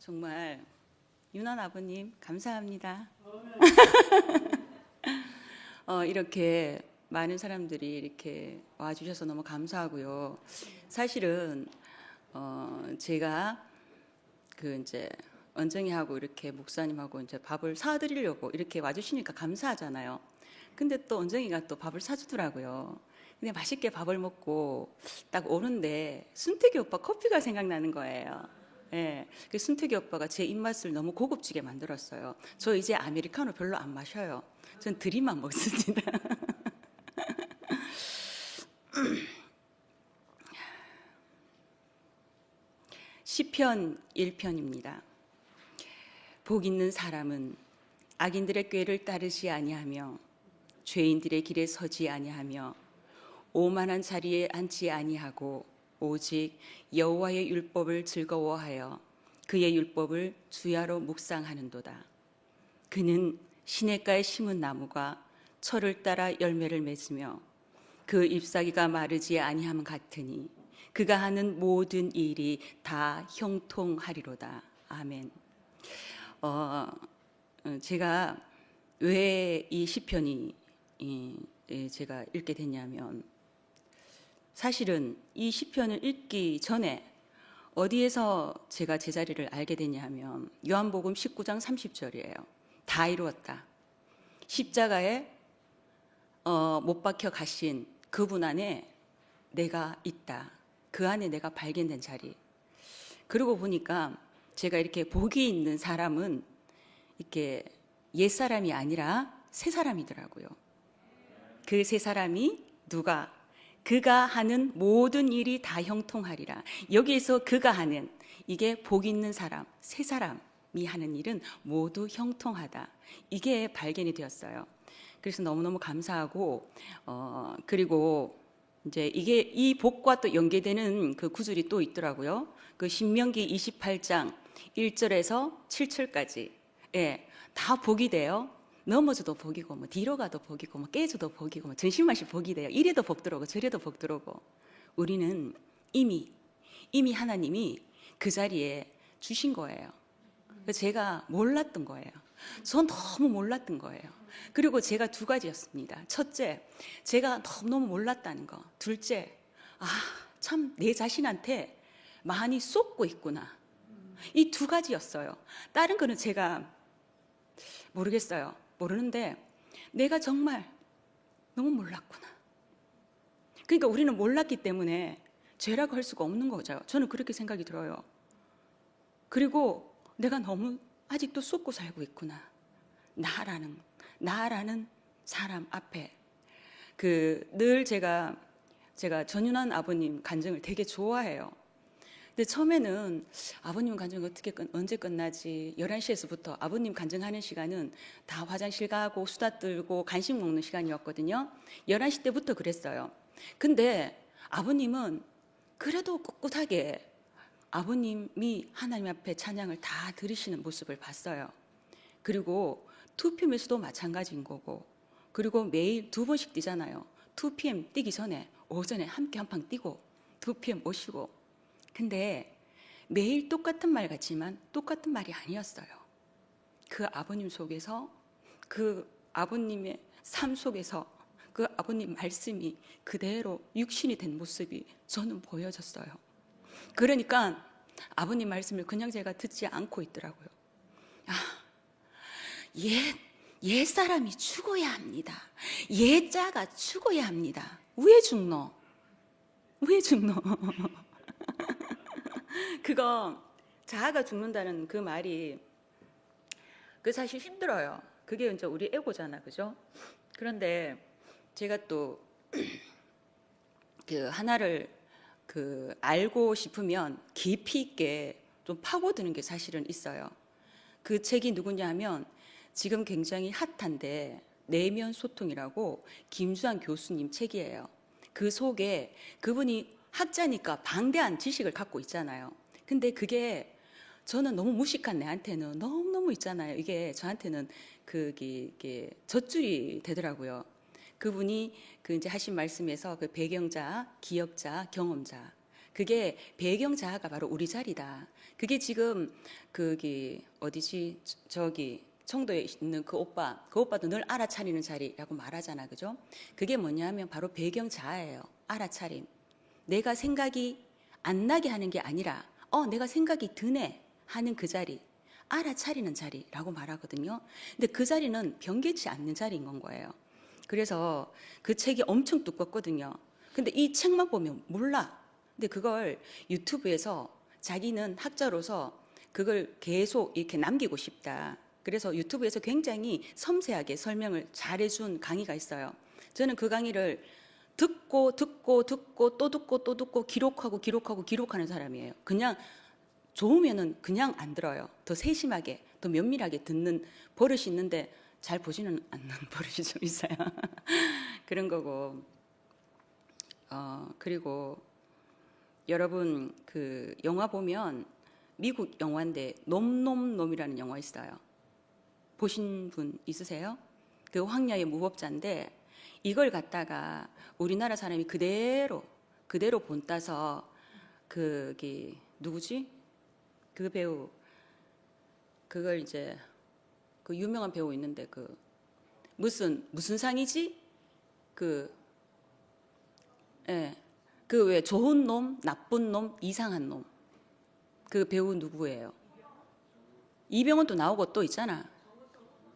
정말 윤한 아버님 감사합니다. 이렇게 많은 사람들이 이렇게 와주셔서 너무 감사하고요. 사실은 제가 이제 언정이하고 이렇게 목사님하고 이제 밥을 사드리려고 이렇게 와주시니까 감사하잖아요. 근데 또 언정이가 또 밥을 사주더라고요. 근데 맛있게 밥을 먹고 딱 오는데 순택이 오빠 커피가 생각나는 거예요. 예, 그 순택이 오빠가 제 입맛을 너무 고급지게 만들었어요. 저 이제 아메리카노 별로 안 마셔요. 전 드림만 먹습니다. 시편 1편입니다. 복 있는 사람은 악인들의 꾀를 따르지 아니하며 죄인들의 길에 서지 아니하며 오만한 자리에 앉지 아니하고 오직 여호와의 율법을 즐거워하여 그의 율법을 주야로 묵상하는도다. 그는 시냇가에 심은 나무가 철을 따라 열매를 맺으며 그 잎사귀가 마르지 아니함 같으니 그가 하는 모든 일이 다 형통하리로다. 아멘. 제가 왜 이 시편이 제가 읽게 됐냐면, 사실은 이 시편을 읽기 전에 어디에서 제가 제자리를 알게 됐냐면 요한복음 19장 30절이에요. 다 이루었다. 십자가에 못 박혀 가신 그분 안에 내가 있다. 그 안에 내가 발견된 자리. 그러고 보니까 제가 이렇게 복이 있는 사람은 이렇게 옛사람이 아니라 새사람이더라고요. 그 새사람이 누가? 그가 하는 모든 일이 다 형통하리라. 여기에서 그가 하는, 이게 복 있는 사람, 새사람이 하는 일은 모두 형통하다. 이게 발견이 되었어요. 그래서 너무너무 감사하고, 그리고 이제 이게 이 복과 또 연계되는 그 구절이 또 있더라고요. 그 신명기 28장 1절에서 7절까지. 예, 다 복이 돼요. 넘어져도 복이고, 뭐 뒤로 가도 복이고, 뭐 깨져도 복이고, 뭐 전신맛이 복이 돼요. 이래도 복 들어오고 저래도 복 들어오고. 우리는 이미 하나님이 그 자리에 주신 거예요. 제가 몰랐던 거예요. 전 너무 몰랐던 거예요. 그리고 제가 두 가지였습니다. 첫째, 제가 너무 몰랐다는 거. 둘째, 참 내 자신한테 많이 쏟고 있구나. 이 두 가지였어요. 다른 거는 제가 모르겠어요. 모르는데 내가 정말 너무 몰랐구나. 그러니까 우리는 몰랐기 때문에 죄라고 할 수가 없는 거죠. 저는 그렇게 생각이 들어요. 그리고 내가 너무 아직도 쏟고 살고 있구나. 나라는 사람 앞에. 늘 제가 전윤환 아버님 간증을 되게 좋아해요. 근데 처음에는 아버님 간증 언제 끝나지? 11시에서부터 아버님 간증하는 시간은 다 화장실 가고 수다 떨고 간식 먹는 시간이었거든요. 11시 때부터 그랬어요. 근데 아버님은 그래도 꿋꿋하게 아버님이 하나님 앞에 찬양을 다 들으시는 모습을 봤어요. 그리고 2PM에서도 마찬가지인 거고, 그리고 매일 2번씩 뛰잖아요. 2PM 뛰기 전에 오전에 함께 한판 뛰고 2PM 오시고. 근데 매일 똑같은 말 같지만 똑같은 말이 아니었어요. 그 아버님 속에서, 그 아버님의 삶 속에서 그 아버님 말씀이 그대로 육신이 된 모습이 저는 보여졌어요. 그러니까 아버님 말씀을 그냥 제가 듣지 않고 있더라고요. 옛 사람이 죽어야 합니다. 옛 자가 죽어야 합니다. 왜 죽노? 그거 자아가 죽는다는 그 말이 사실 힘들어요. 그게 이제 우리 에고잖아, 그죠? 그런데 제가 또 하나를 알고 싶으면 깊이 있게 좀 파고드는 게 사실은 있어요. 그 책이 누구냐 하면 지금 굉장히 핫한데 내면 소통이라고 김주환 교수님 책이에요. 그 속에 그분이 학자니까 방대한 지식을 갖고 있잖아요. 근데 그게 저는 너무 무식한 내한테는 너무너무 있잖아요. 이게 저한테는 그게 젖줄이 되더라고요. 그분이 이제 하신 말씀에서 그 배경자, 기억자, 경험자. 그게 배경 자아가 바로 우리 자리다. 그게 지금 그기 어디지 저기 청도에 있는 그 오빠도 늘 알아차리는 자리라고 말하잖아, 그죠? 그게 뭐냐면 바로 배경 자아예요. 알아차림. 내가 생각이 안 나게 하는 게 아니라 내가 생각이 드네 하는 그 자리, 알아차리는 자리라고 말하거든요. 근데 그 자리는 변개치 않는 자리인 건 거예요. 그래서 그 책이 엄청 두껍거든요. 근데 이 책만 보면 몰라. 근데 그걸 유튜브에서 자기는 학자로서 그걸 계속 이렇게 남기고 싶다. 그래서 유튜브에서 굉장히 섬세하게 설명을 잘해준 강의가 있어요. 저는 그 강의를 듣고 또 듣고 기록하는 사람이에요. 그냥 좋으면은 그냥 안 들어요. 더 세심하게, 더 면밀하게 듣는 버릇이 있는데 잘 보지는 않는 버릇이 좀 있어요. 그런 거고. 그리고 여러분 그 영화 보면 미국 영화인데 놈이라는 영화 있어요. 보신 분 있으세요? 그 황야의 무법자인데 이걸 갖다가 우리나라 사람이 그대로 본따서 그게 누구지? 그 배우 그걸 이제 그 유명한 배우 있는데 그 무슨 상이지? 그 예. 그 왜 좋은 놈, 나쁜 놈, 이상한 놈. 그 배우 누구예요? 이병헌도 나오고 또 있잖아.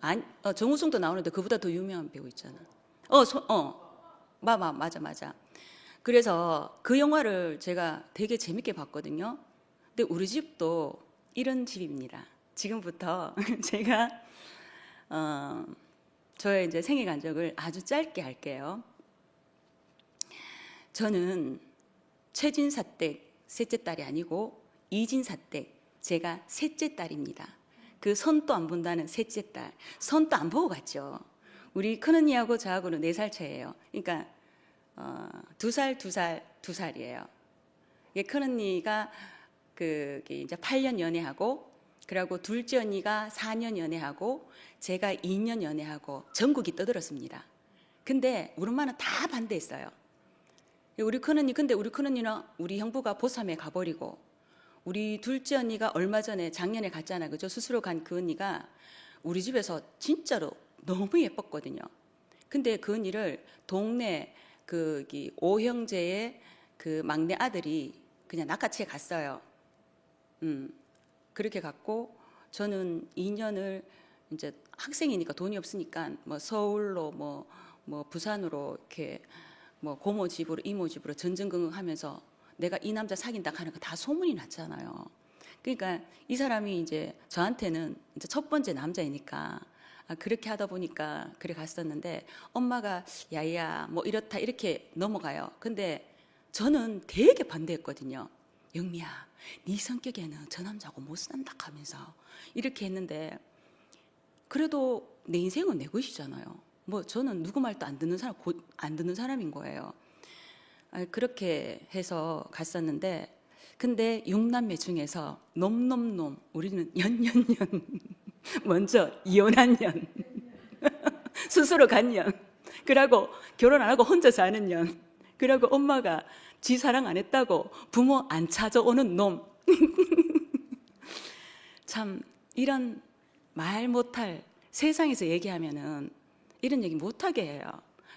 아니, 정우성도 나오는데 그보다 더 유명한 배우 있잖아. 맞아. 그래서 그 영화를 제가 되게 재밌게 봤거든요. 근데 우리 집도 이런 집입니다. 지금부터 제가 저의 이제 생애 간적을 아주 짧게 할게요. 저는 최진사댁 셋째 딸이 아니고 이진사댁 제가 셋째 딸입니다. 그 손도 안 본다는 셋째 딸. 손도 안 보고 갔죠. 우리 큰언니하고 저하고는 4살 차이예요. 그러니까 2살이에요. 큰언니가 그 이제 8년 연애하고 그리고 둘째 언니가 4년 연애하고 제가 2년 연애하고 전국이 떠들었습니다. 근데 우리 엄마는 다 반대했어요. 근데 우리 큰언니는 우리 형부가 보쌈에 가버리고 우리 둘째 언니가 얼마 전에 작년에 갔잖아, 그죠? 수술로 간 그 언니가 우리 집에서 진짜로 너무 예뻤거든요. 근데 그 언니를 동네 그 오형제의 그 막내 아들이 그냥 낚아채 갔어요. 그렇게 갔고 저는 2년을 이제 학생이니까 돈이 없으니까 뭐 서울로 뭐 부산으로 이렇게 뭐 고모 집으로 이모 집으로 전전긍긍하면서 내가 이 남자 사귄다 하는 거 다 소문이 났잖아요. 그러니까 이 사람이 이제 저한테는 이제 첫 번째 남자이니까 그렇게 하다 보니까 그래 갔었는데 엄마가 야야 뭐 이렇다 이렇게 넘어가요. 근데 저는 되게 반대했거든요. 영미야, 네 성격에는 저 남자하고 못 산다 하면서 이렇게 했는데 그래도 내 인생은 내 것이잖아요. 뭐 저는 누구 말도 안 듣는 사람인 거예요. 그렇게 해서 갔었는데 근데 6남매 중에서 놈 우리는 년 먼저 이혼한 년 스스로 간 년 그러고 결혼 안 하고 혼자 사는 년 그러고 엄마가 지 사랑 안 했다고 부모 안 찾아오는 놈 참 이런 말 못할 세상에서 얘기하면은 이런 얘기 못하게 해요.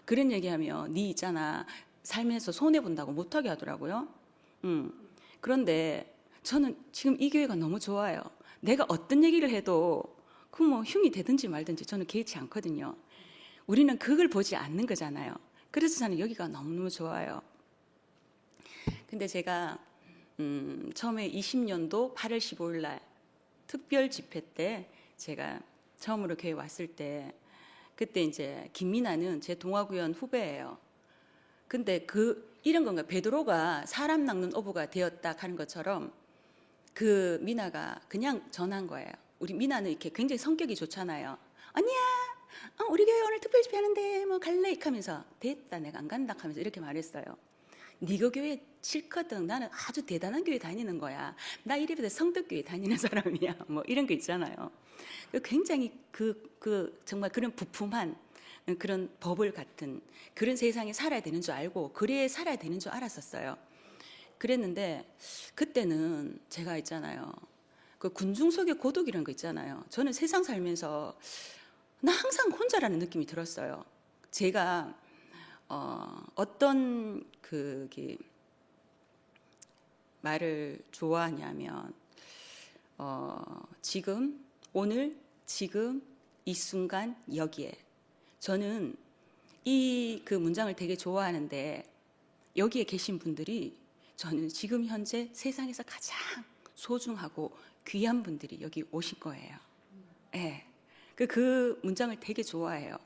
그런 얘기하면 니 있잖아 살면서 손해본다고 못하게 하더라고요. 그런데 저는 지금 이 교회가 너무 좋아요. 내가 어떤 얘기를 해도 그 뭐 흉이 되든지 말든지 저는 개의치 않거든요. 우리는 그걸 보지 않는 거잖아요. 그래서 저는 여기가 너무너무 좋아요. 근데 제가 처음에 20년도 8월 15일 날 특별 집회 때 제가 처음으로 교회 왔을 때 그때 이제 김미나는 제 동아구연 후배예요. 근데 이런 건가 베드로가 사람 낚는 어부가 되었다 하는 것처럼 그 미나가 그냥 전한 거예요. 우리 미나는 이렇게 굉장히 성격이 좋잖아요. 언니야, 우리 교회 오늘 특별 집회 하는데 뭐 갈래? 이렇게 하면서 됐다 내가 안 간다 하면서 이렇게 말했어요. 네가 교회 싫거든. 나는 아주 대단한 교회 다니는 거야. 나 이래봬도 성덕교회 다니는 사람이야. 뭐 이런 거 있잖아요. 굉장히 정말 그런 부품한 그런 버블 같은 그런 세상에 살아야 되는 줄 알고 그래 살아야 되는 줄 알았었어요. 그랬는데 그때는 제가 있잖아요. 그 군중 속의 고독이라는 거 있잖아요. 저는 세상 살면서 나 항상 혼자라는 느낌이 들었어요. 제가 어떤 말을 좋아하냐면 지금 오늘 지금 이 순간 여기에 저는 이 그 문장을 되게 좋아하는데 여기에 계신 분들이 저는 지금 현재 세상에서 가장 소중하고 귀한 분들이 여기 오신 거예요. 예. 그 문장을 되게 좋아해요.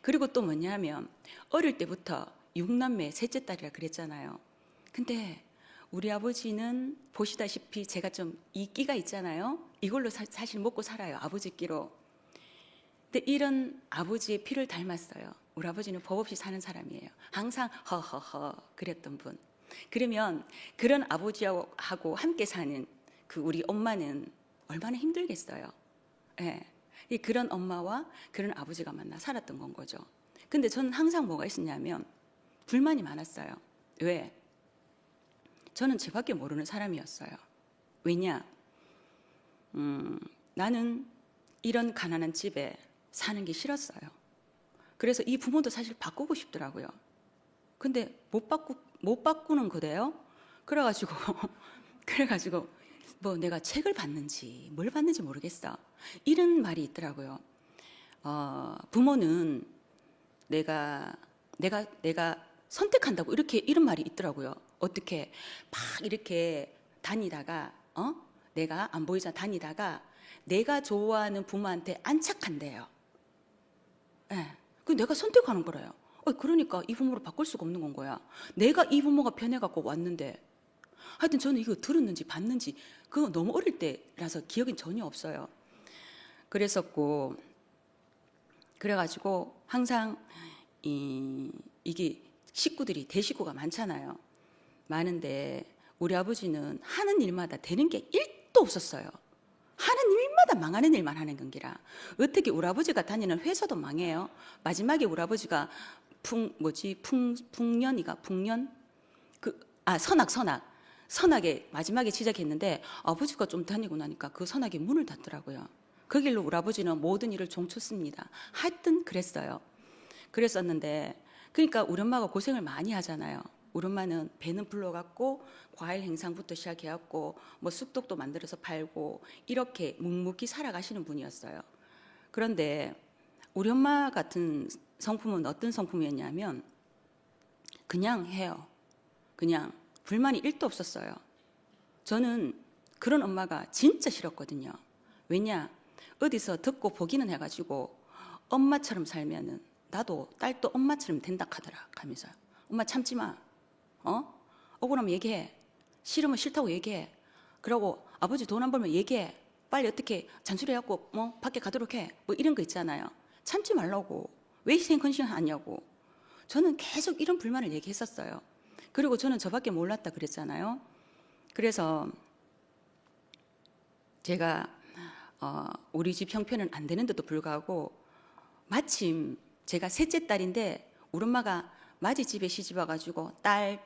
그리고 또 뭐냐면 어릴 때부터 6남매 셋째 딸이라 그랬잖아요. 근데 우리 아버지는 보시다시피 제가 좀 이 끼가 있잖아요. 이걸로 사실 먹고 살아요. 아버지 끼로. 근데 이런 아버지의 피를 닮았어요. 우리 아버지는 법 없이 사는 사람이에요. 항상 허허허 그랬던 분. 그러면 그런 아버지하고 함께 사는 그 우리 엄마는 얼마나 힘들겠어요. 예. 그런 엄마와 그런 아버지가 만나 살았던 건 거죠. 근데 저는 항상 뭐가 있었냐면 불만이 많았어요. 왜? 저는 저밖에 모르는 사람이었어요. 왜냐? 나는 이런 가난한 집에 사는 게 싫었어요. 그래서 이 부모도 사실 바꾸고 싶더라고요. 근데 못 바꾸는 거대요. 그래가지고 뭐 내가 책을 봤는지 뭘 봤는지 모르겠어. 이런 말이 있더라고요. 부모는 내가 선택한다고 이런 말이 있더라고요. 어떻게 막 이렇게 다니다가 내가 안 보이잖아 다니다가 내가 좋아하는 부모한테 안착한대요. 예. 그 내가 선택하는 거래요. 그러니까 이 부모를 바꿀 수가 없는 건 거야. 내가 이 부모가 편해갖고 왔는데. 하여튼 저는 이거 들었는지 봤는지 그거 너무 어릴 때라서 기억이 전혀 없어요. 그랬었고 그래가지고 항상 이게 식구들이 대식구가 많잖아요. 많은데 우리 아버지는 하는 일마다 되는 게 1도 없었어요. 하는 일마다 망하는 일만 하는 건기라. 어떻게 우리 아버지가 다니는 회사도 망해요. 마지막에 우리 아버지가 선악에 마지막에 시작했는데 아버지가 좀 다니고 나니까 그 선악의 문을 닫더라고요. 그 길로 우리 아버지는 모든 일을 종쳤습니다. 하여튼 그랬어요. 그랬었는데 그러니까 우리 엄마가 고생을 많이 하잖아요. 우리 엄마는 배는 불러갖고 과일 행상부터 시작해갖고 뭐 쑥떡도 만들어서 팔고 이렇게 묵묵히 살아가시는 분이었어요. 그런데 우리 엄마 같은 성품은 어떤 성품이었냐면 그냥 해요. 그냥 불만이 1도 없었어요. 저는 그런 엄마가 진짜 싫었거든요. 왜냐? 어디서 듣고 보기는 해가지고 엄마처럼 살면은 나도 딸도 엄마처럼 된다 하더라 하면서요. 엄마 참지 마. 억울하면 얘기해. 싫으면 싫다고 얘기해. 그러고 아버지 돈 안 벌면 얘기해. 빨리 어떻게 잔소리해갖고 뭐 밖에 가도록 해. 뭐 이런 거 있잖아요. 참지 말라고. 왜 희생건심 하냐고. 저는 계속 이런 불만을 얘기했었어요. 그리고 저는 저밖에 몰랐다 그랬잖아요. 그래서 제가 우리 집 형편은 안 되는데도 불구하고 마침 제가 셋째 딸인데 우리 엄마가 마지 집에 시집 와가지고 딸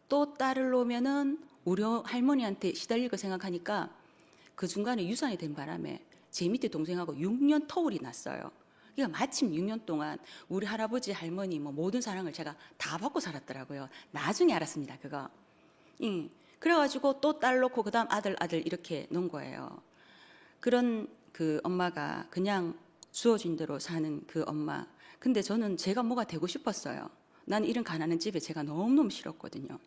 또 딸을 놓으면은 우리 할머니한테 시달릴 거 생각하니까 그 중간에 유산이 된 바람에 제 밑에 동생하고 6년 터울이 났어요. 그러니까 마침 6년 동안 우리 할아버지 할머니 뭐 모든 사랑을 제가 다 받고 살았더라고요. 나중에 알았습니다. 그거. 그래가지고 또 딸 놓고 그다음 아들 이렇게 놓은 거예요. 그런 그 엄마가 그냥 주어진 대로 사는 그 엄마. 근데 저는 제가 뭐가 되고 싶었어요. 난 이런 가난한 집에 제가 너무너무 싫었거든요.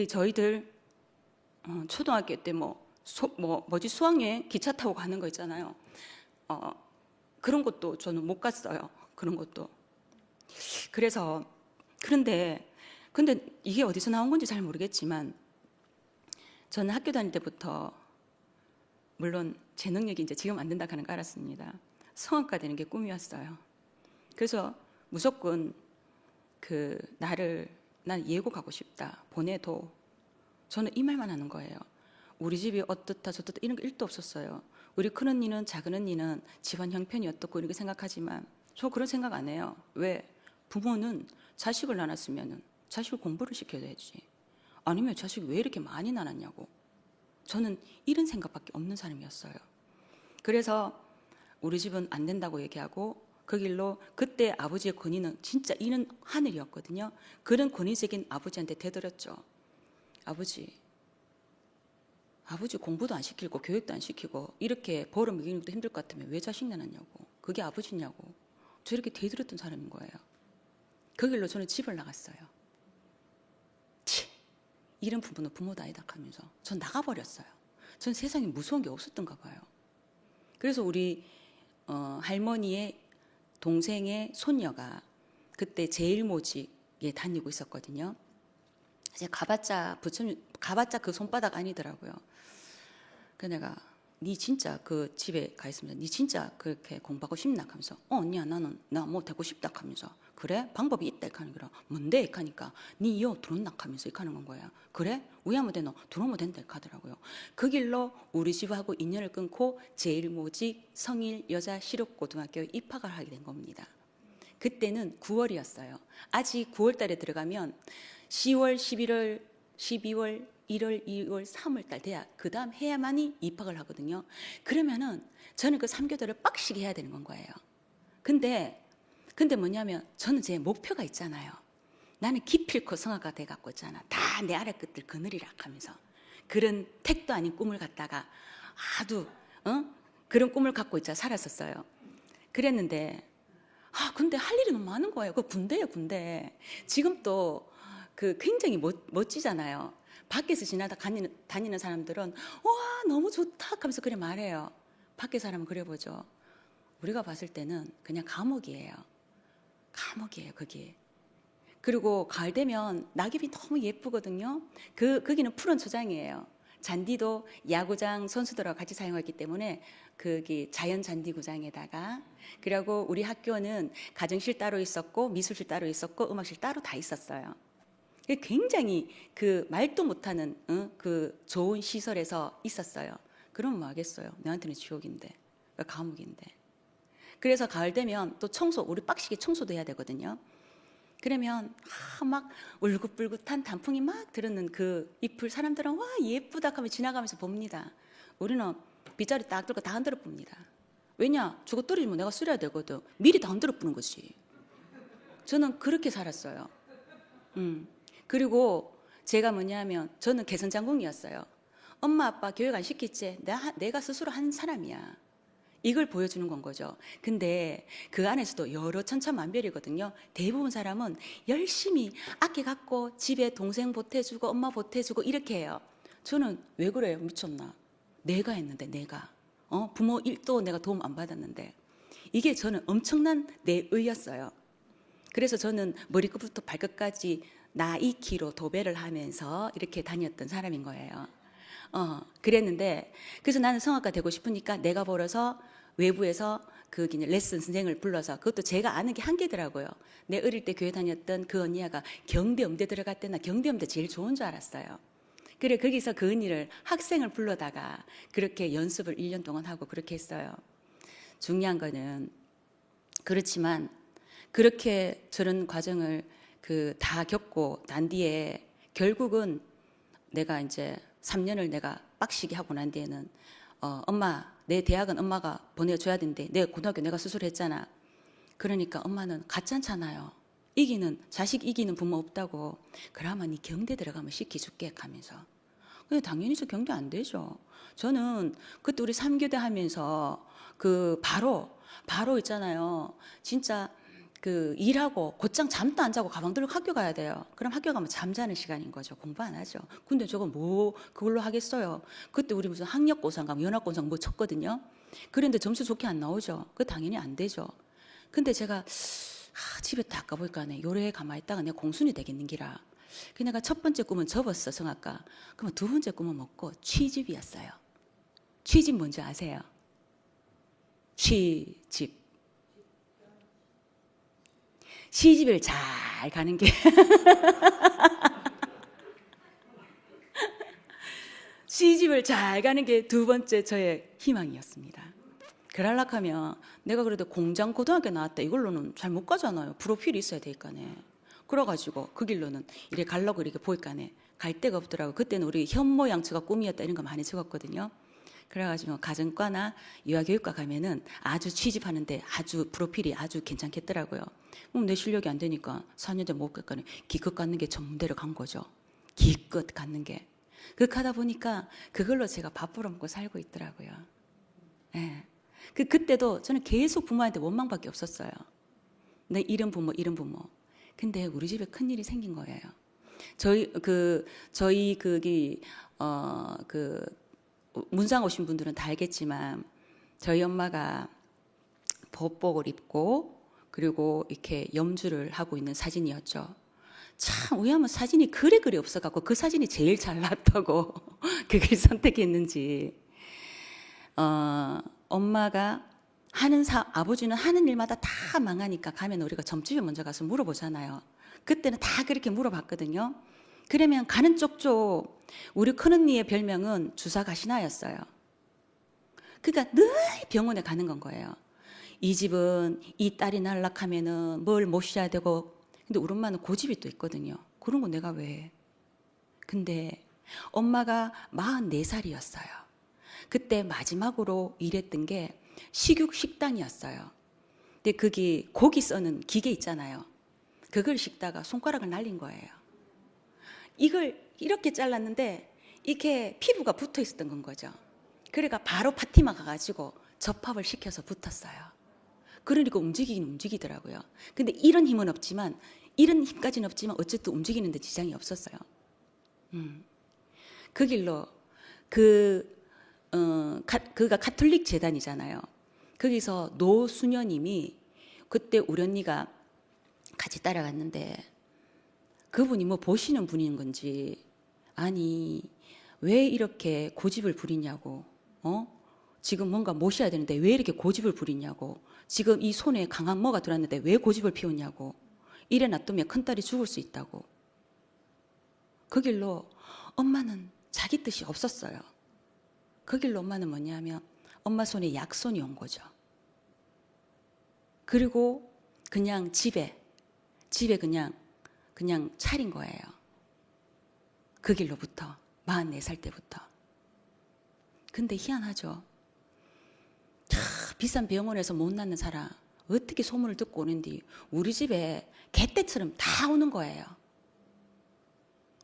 저희들 초등학교 때 수학여행 기차 타고 가는 거 있잖아요. 그런 것도 저는 못 갔어요. 그런 것도. 그래서 근데 이게 어디서 나온 건지 잘 모르겠지만 저는 학교 다닐 때부터 물론 제 능력이 이제 지금 안 된다 하는 거 알았습니다. 성악가 되는 게 꿈이었어요. 그래서 무조건 난 예고 가고 싶다. 보내도 저는 이 말만 하는 거예요. 우리 집이 어떻다 저떻다 이런 거 1도 없었어요. 우리 큰언니는 작은언니는 집안 형편이 어떻고 이렇게 생각하지만 저 그런 생각 안 해요. 왜? 부모는 자식을 낳았으면 자식을 공부를 시켜야지. 아니면 자식이 왜 이렇게 많이 낳았냐고. 저는 이런 생각밖에 없는 사람이었어요. 그래서 우리 집은 안 된다고 얘기하고 그 길로 그때 아버지의 권위는 진짜 이는 하늘이었거든요. 그런 권위적인 아버지한테 되돌렸죠. 아버지 공부도 안 시키고 교육도 안 시키고 이렇게 벌어 먹이는 것도 힘들 것 같으면 왜 자식 낳았냐고. 그게 아버지냐고. 저 이렇게 되돌렸던 사람인 거예요. 그 길로 저는 집을 나갔어요. 이런 부부는 부모도 아니다 하면서 전 나가버렸어요. 전 세상에 무서운 게 없었던가 봐요. 그래서 우리 할머니의 동생의 손녀가 그때 제일모직에 다니고 있었거든요. 이제 가봤자 그 손바닥 아니더라고요. 그래서 내가 니 진짜 그 집에 가 있으면서 니 진짜 그렇게 공부하고 싶나 하면서 언니야 나는 나 뭐 되고 싶다 하면서 그래 방법이 있다 하는 거라 뭔데 이렇게 하니까 니 요 들어온다 하면서 이렇게 하는 건 거야. 그래 우리 하면 되노 들어오면 된다 이렇게 하더라고요. 그 길로 우리 집하고 인연을 끊고 제일모직 성일 여자 실업고등학교에 입학을 하게 된 겁니다. 그때는 9월이었어요. 아직 9월 달에 들어가면 10월, 11월, 12월, 1월, 2월, 3월 달 돼야 그 다음 해야만이 입학을 하거든요. 그러면은 저는 그 3교대를 빡시게 해야 되는 건 거예요. 근데 뭐냐면 저는 제 목표가 있잖아요. 나는 기필코 성악가 돼갖고 있잖아. 다 내 아래 끝들 그늘이라 하면서 그런 택도 아닌 꿈을 갖다가 아주 그런 꿈을 갖고 있자 살았었어요. 그랬는데 근데 할 일이 너무 많은 거예요. 그 군대예요, 군대. 지금 또 그 굉장히 멋지잖아요. 밖에서 지나다 다니는 사람들은 와 너무 좋다 하면서 그래 말해요. 밖에 사람은 그래 보죠. 우리가 봤을 때는 그냥 감옥이에요. 감옥이에요, 거기. 그리고 가을 되면 낙엽이 너무 예쁘거든요. 거기는 푸른 초장이에요. 잔디도 야구장 선수들하고 같이 사용했기 때문에 거기 자연 잔디구장에다가 그리고 우리 학교는 가정실 따로 있었고 미술실 따로 있었고 음악실 따로 다 있었어요. 굉장히 그 말도 못하는 그 좋은 시설에서 있었어요. 그러면 뭐 하겠어요. 내한테는 지옥인데 감옥인데. 그래서 가을 되면 또 우리 빡시게 청소도 해야 되거든요. 그러면 막 울긋불긋한 단풍이 막 들었는 그 잎을 사람들은 와 예쁘다 하면 지나가면서 봅니다. 우리는 빗자루 딱 들고 다 흔들어 봅니다. 왜냐? 저거 떨어지면 내가 쓰려야 되거든. 미리 다 흔들어 부는 거지. 저는 그렇게 살았어요. 그리고 제가 뭐냐면 저는 개선장군이었어요. 엄마 아빠 교육 안 시켰지? 내가 스스로 한 사람이야. 이걸 보여주는 건 거죠. 근데 그 안에서도 여러 천차만별이거든요. 대부분 사람은 열심히 아껴갖고 집에 동생 보태주고 엄마 보태주고 이렇게 해요. 저는 왜 그래요? 미쳤나? 내가 했는데 내가. 부모 일도 내가 도움 안 받았는데. 이게 저는 엄청난 내의였어요. 그래서 저는 머리끝부터 발끝까지 나 익히로 도배를 하면서 이렇게 다녔던 사람인 거예요. 그랬는데 그래서 나는 성악가 되고 싶으니까 내가 벌어서 외부에서 그 레슨 선생을 불러서 그것도 제가 아는 게 한계더라고요. 내 어릴 때 교회 다녔던 그 언니가 경대음대 들어갔대. 나 경대음대 제일 좋은 줄 알았어요. 그래 거기서 그 언니를 학생을 불러다가 그렇게 연습을 1년 동안 하고 그렇게 했어요. 중요한 거는 그렇지만 그렇게 저런 과정을 다 겪고 난 뒤에 결국은 내가 이제 3년을 내가 빡시게 하고 난 뒤에는 엄마 내 대학은 엄마가 보내줘야 되는데 내 고등학교 내가 스스로 했잖아. 그러니까 엄마는 가짜잖아요. 자식 이기는 부모 없다고. 그러면 네 경대 들어가면 시켜줄게 하면서. 근데 당연히 저 경대 안 되죠. 저는 그때 우리 3교대 하면서 바로 있잖아요. 진짜 일하고 곧장 잠도 안 자고 가방 들고 학교 가야 돼요. 그럼 학교 가면 잠자는 시간인 거죠. 공부 안 하죠. 근데 저거 그걸로 하겠어요. 그때 우리 무슨 학력고사 가면 연합고사 뭐 쳤거든요. 그런데 점수 좋게 안 나오죠. 그 당연히 안 되죠. 근데 제가 집에 딱 가보니까 요래 가만히 있다가 내가 공순이 되겠는기라. 그 내가 첫 번째 꿈은 접었어, 성악가. 그러면 두 번째 꿈은 먹고 취집이었어요. 취집 뭔지 아세요? 취집. 시집을 잘 가는 게 시집을 잘 가는 게 두 번째 저의 희망이었습니다. 그러려고 하면 내가 그래도 공장 고등학교 나왔다 이걸로는 잘 못 가잖아요. 프로필이 있어야 되니까네. 그래가지고 그 길로는 이래 갈라고 이렇게 보일까네 갈 데가 없더라고. 그때는 우리 현모양처가 꿈이었다 이런 거 많이 적었거든요. 그래가지고 가정과나 유아교육과 가면은 아주 취직하는데 아주 프로필이 아주 괜찮겠더라고요. 내 실력이 안 되니까 4년 전 못 갔거니 기껏 갖는 게 전문대로 간 거죠. 기껏 갖는 게. 그렇게 하다 보니까 그걸로 제가 밥 벌어먹고 살고 있더라고요. 예. 그때도 저는 계속 부모한테 원망밖에 없었어요. 내 이런 부모, 이런 부모. 근데 우리 집에 큰일이 생긴 거예요. 저희 문상 오신 분들은 다 알겠지만 저희 엄마가 법복을 입고 그리고 이렇게 염주를 하고 있는 사진이었죠. 참 우야면 사진이 그리 없어갖고 그 사진이 제일 잘 나왔다고 그걸 선택했는지. 엄마가 아버지는 하는 일마다 다 망하니까 가면 우리가 점집에 먼저 가서 물어보잖아요. 그때는 다 그렇게 물어봤거든요. 그러면 가는 쪽쪽 우리 큰언니의 별명은 주사 가시나였어요. 그러니까 늘 병원에 가는 건 거예요. 이 집은 이 딸이 날락하면은 뭘 모셔야 되고, 근데 우리 엄마는 고집이 또 있거든요. 그런 거 내가 왜 해? 근데 엄마가 44살이었어요. 그때 마지막으로 일했던 게 식육 식당이었어요. 근데 거기 고기 써는 기계 있잖아요. 그걸 씻다가 손가락을 날린 거예요. 이걸 이렇게 잘랐는데 이게 피부가 붙어 있었던 건 거죠. 그러니까 바로 파티마 가가지고 접합을 시켜서 붙었어요. 그러니까 움직이긴 움직이더라고요. 근데 이런 힘은 없지만, 이런 힘까지는 없지만 어쨌든 움직이는데 지장이 없었어요. 그 길로 그가 가톨릭 재단이잖아요. 거기서 노수녀님이 그때 우리 언니가 같이 따라갔는데 그분이 뭐 보시는 분인 건지, 아니 왜 이렇게 고집을 부리냐고, 지금 뭔가 모셔야 되는데 왜 이렇게 고집을 부리냐고, 지금 이 손에 강한 뭐가 들었는데 왜 고집을 피우냐고, 이래 놔두면 큰딸이 죽을 수 있다고. 그 길로 엄마는 자기 뜻이 없었어요. 그 길로 엄마는 뭐냐면 엄마 손에 약손이 온 거죠. 그리고 그냥 집에 그냥 차린 거예요. 그 길로부터 44살 때부터. 근데 희한하죠. 비싼 병원에서 못 낳는 사람 어떻게 소문을 듣고 오는지 우리 집에 개떼처럼 다 오는 거예요.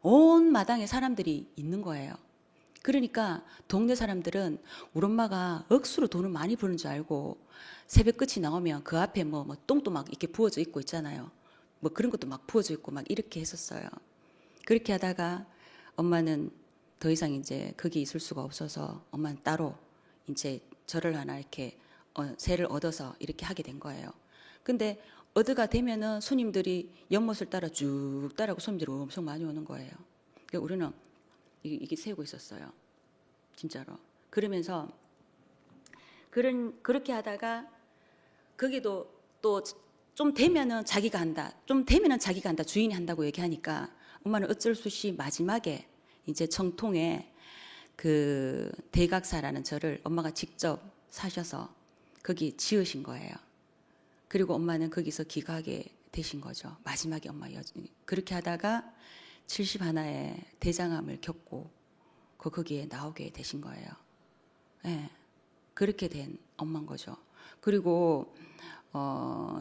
온 마당에 사람들이 있는 거예요. 그러니까 동네 사람들은 우리 엄마가 억수로 돈을 많이 버는 줄 알고 새벽 끝이 나오면 그 앞에 뭐 똥도 막 이렇게 부어져 있고 있잖아요. 뭐 그런 것도 막 부어져 있고 막 이렇게 했었어요. 그렇게 하다가 엄마는 더 이상 이제 거기 있을 수가 없어서 엄마는 따로 이제 절을 하나 이렇게 새를 얻어서 이렇게 하게 된 거예요. 근데 어디가 되면은 손님들이 연못을 따라 쭉 따라고 손님들이 엄청 많이 오는 거예요. 그러니까 우리는 이게 세우고 있었어요. 진짜로. 그러면서 그렇게 하다가 거기도 또 좀 되면은 자기가 한다. 좀 되면은 자기가 한다. 주인이 한다고 얘기하니까 엄마는 어쩔 수 없이 마지막에 이제 정통에 그 대각사라는 절을 엄마가 직접 사셔서 거기 지으신 거예요. 그리고 엄마는 거기서 귀가하게 되신 거죠. 마지막에 엄마 여전히. 그렇게 하다가 71에 대장암을 겪고 거기에 나오게 되신 거예요. 네, 그렇게 된 엄마인 거죠. 그리고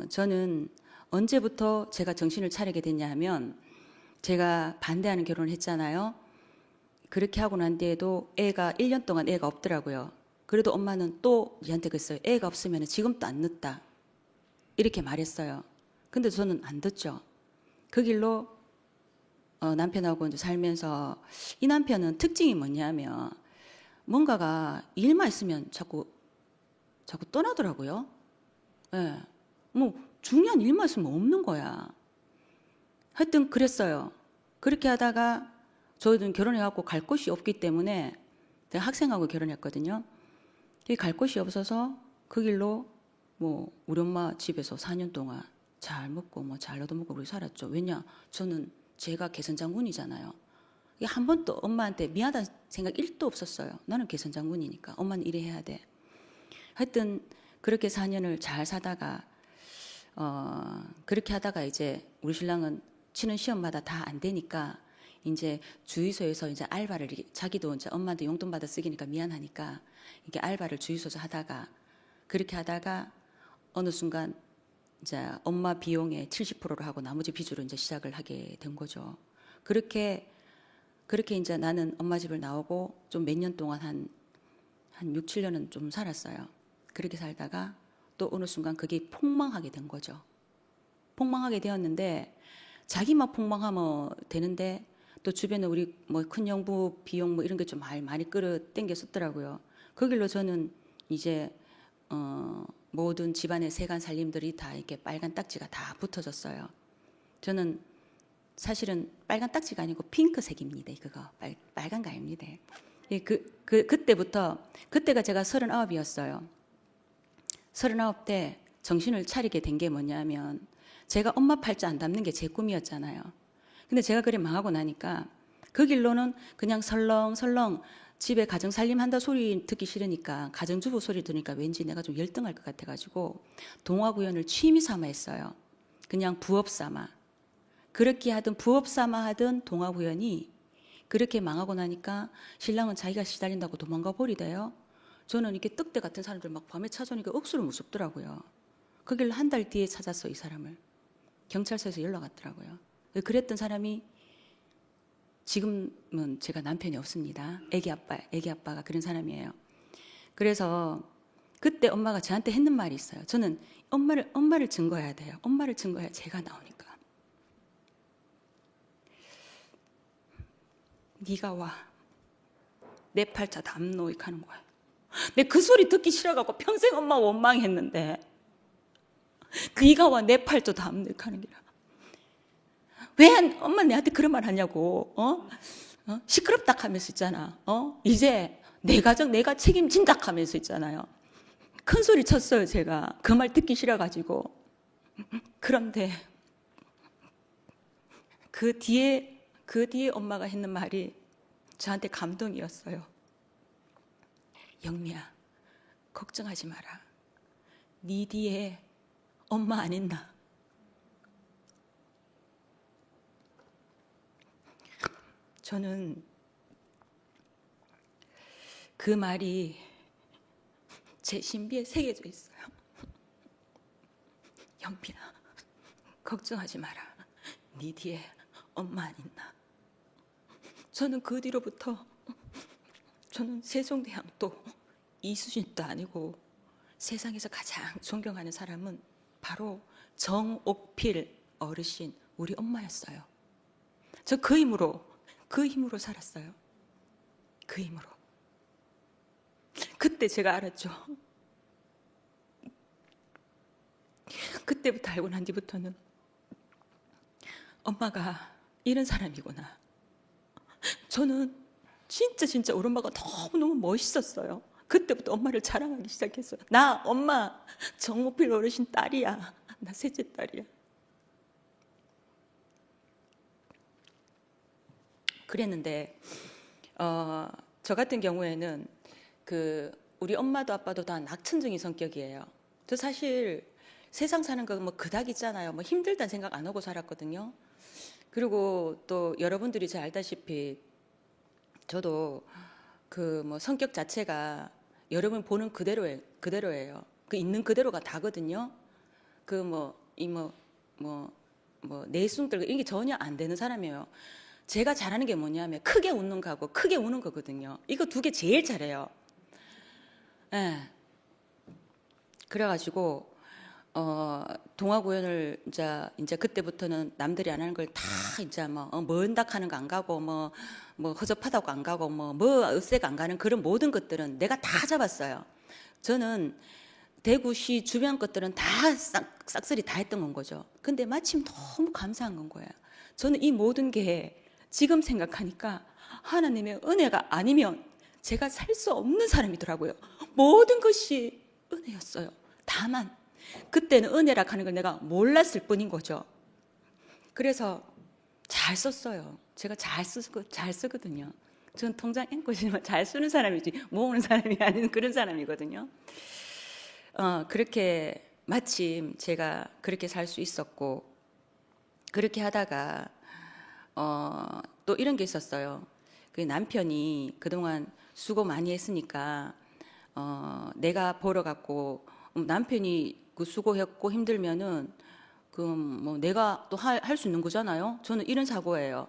저는 언제부터 제가 정신을 차리게 됐냐 하면 제가 반대하는 결혼을 했잖아요. 그렇게 하고 난 뒤에도 애가 1년 동안 애가 없더라고요. 그래도 엄마는 또 저한테 그랬어요. 애가 없으면 지금도 안 늦다. 이렇게 말했어요. 근데 저는 안 듣죠. 그 길로 남편하고 이제 살면서 이 남편은 특징이 뭐냐면 뭔가가 일만 있으면 자꾸 떠나더라고요. 예. 뭐 중요한 일만 있으면 없는 거야. 하여튼 그랬어요. 그렇게 하다가 저희는 결혼해갖고 갈 곳이 없기 때문에 제가 학생하고 결혼했거든요. 갈 곳이 없어서 그 길로 뭐 우리 엄마 집에서 4년 동안 잘 먹고 뭐 잘 얻어먹고 우리 살았죠. 왜냐? 저는 제가 개선장군이잖아요. 한 번도 엄마한테 미안하다는 생각 1도 없었어요. 나는 개선장군이니까 엄마는 이래 해야 돼. 하여튼 그렇게 4년을 잘 사다가 그렇게 하다가 이제 우리 신랑은 치는 시험마다 다 안 되니까 이제 주유소에서 이제 알바를 자기도 이제 엄마한테 용돈 받아 쓰기니까 미안하니까 이게 알바를 주유소에서 하다가 그렇게 하다가 어느 순간 이제 엄마 비용의 70%를 하고 나머지 빚으로 이제 시작을 하게 된 거죠. 그렇게 이제 나는 엄마 집을 나오고 좀 몇 년 동안 한 6, 7년은 좀 살았어요. 그렇게 살다가 또 어느 순간 그게 폭망하게 된 거죠. 폭망하게 되었는데 자기만 폭망하면 되는데 또 주변에 우리 뭐 큰 영부 비용 뭐 이런 게 좀 많이 끌어 당겨 썼더라고요. 그 길로 저는 이제 모든 집안의 세간 살림들이 다 이렇게 빨간 딱지가 다 붙어졌어요. 저는 사실은 빨간 딱지가 아니고 핑크색입니다. 그거 빨간 가입니다. 그때가 제가 39이었어요. 39 때 정신을 차리게 된 게 뭐냐면 제가 엄마 팔자 안 닮는 게 제 꿈이었잖아요. 근데 제가 그래 망하고 나니까 그 길로는 그냥 설렁설렁 집에 가정살림 한다 소리 듣기 싫으니까 가정주부 소리 들으니까 왠지 내가 좀 열등할 것 같아가지고 동화구연을 취미 삼아 했어요. 그냥 부업 삼아. 그렇게 하든 부업 삼아 하든 동화구연이 그렇게 망하고 나니까 신랑은 자기가 시달린다고 도망가 버리대요. 저는 이렇게 떡대 같은 사람들 막 밤에 찾아오니까 억수로 무섭더라고요. 그 길 한 달 뒤에 찾았어, 이 사람을. 경찰서에서 연락 왔더라고요. 그랬던 사람이 지금은 제가 남편이 없습니다. 애기 아빠가 그런 사람이에요. 그래서 그때 엄마가 저한테 했는 말이 있어요. 저는 엄마를 증거해야 돼요. 엄마를 증거해야 제가 나오니까. 네가 와. 내 팔자 담노 이렇게 하는 거야. 내 그 소리 듣기 싫어갖고 평생 엄마 원망했는데 네가 와 내 팔자 담노 이렇게 하는 게라. 왜 엄마 내한테 그런 말 하냐고. 시끄럽다 하면서 있잖아. 이제 내 가정 내가 책임진다 하면서 있잖아요. 큰 소리 쳤어요. 제가 그 말 듣기 싫어가지고. 그런데 그 뒤에 엄마가 했는 말이 저한테 감동이었어요. 영미야, 걱정하지 마라. 네 뒤에 엄마 안 있나? 저는 그 말이 제 신비에 새겨져 있어요. 영미야, 걱정하지 마라. 네 뒤에 엄마 안 있나? 저는 그 뒤로부터 저는 세종대왕도 이수진도 아니고 세상에서 가장 존경하는 사람은 바로 정옥필 어르신, 우리 엄마였어요. 저 그 힘으로 살았어요. 그 힘으로. 그때 제가 알았죠. 그때부터 알고 난 뒤부터는 엄마가 이런 사람이구나. 저는 진짜 우리 엄마가 너무너무 멋있었어요. 그때부터 엄마를 자랑하기 시작했어요. 나 엄마 정옥필 어르신 딸이야. 나 셋째 딸이야. 그랬는데 저 같은 경우에는 우리 엄마도 아빠도 다 낙천적인 성격이에요. 저 사실 세상 사는 거 뭐 그닥 있잖아요. 뭐 힘들다는 생각 안 하고 살았거든요. 그리고 또 여러분들이 잘 알다시피 저도 뭐 성격 자체가 여러분 보는 그대로예요. 그 있는 그대로가 다거든요. 내숭들 이게 전혀 안 되는 사람이에요. 제가 잘하는 게 뭐냐면 크게 웃는 거하고 크게 우는 거거든요. 이거 두 개 제일 잘해요. 예. 그래가지고 동화구연을 이제 그때부터는 남들이 안 하는 걸 다 이제 먼닥 하는 거 안 가고 뭐 허접하다고 안 가고 뭐 으색 안 가는 그런 모든 것들은 내가 다 잡았어요. 저는 대구시 주변 것들은 다 싹쓸이 다 했던 건 거죠. 근데 마침 너무 감사한 건 거예요. 저는 이 모든 게 지금 생각하니까 하나님의 은혜가 아니면 제가 살 수 없는 사람이더라고요. 모든 것이 은혜였어요. 다만 그때는 은혜라 하는 걸 내가 몰랐을 뿐인 거죠. 그래서 잘 썼어요. 제가 잘 쓰거든요. 전 통장 앵꼬지만 잘 쓰는 사람이지 모으는 사람이 아닌 그런 사람이거든요. 그렇게 마침 제가 그렇게 살 수 있었고 그렇게 하다가 또 이런 게 있었어요. 그 남편이 그동안 수고 많이 했으니까 내가 벌어갖고 남편이 그 수고했고 힘들면은 그 뭐 내가 또 할 수 있는 거잖아요. 저는 이런 사고예요.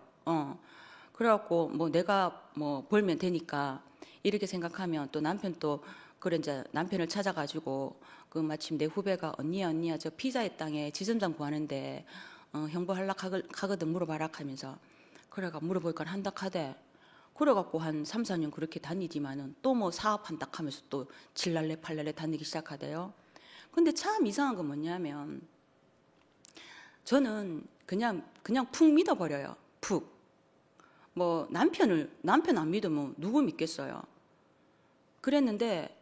그래갖고 뭐 내가 뭐 벌면 되니까 이렇게 생각하면 또 남편 또 그래 이제 남편을 찾아가지고 그 마침 내 후배가 언니야 저 피자의 땅에 지점장 구하는데 형부 하거든 물어봐라 하면서 그래가 물어보니까 한다 하대. 그래갖고 한 3, 4년 그렇게 다니지만은 또 뭐 사업한다 하면서 또 질랄래 팔랄래 다니기 시작하대요. 근데 참 이상한 건 뭐냐면 저는 그냥 푹 믿어버려요. 푹. 뭐 남편 안 믿으면 누구 믿겠어요. 그랬는데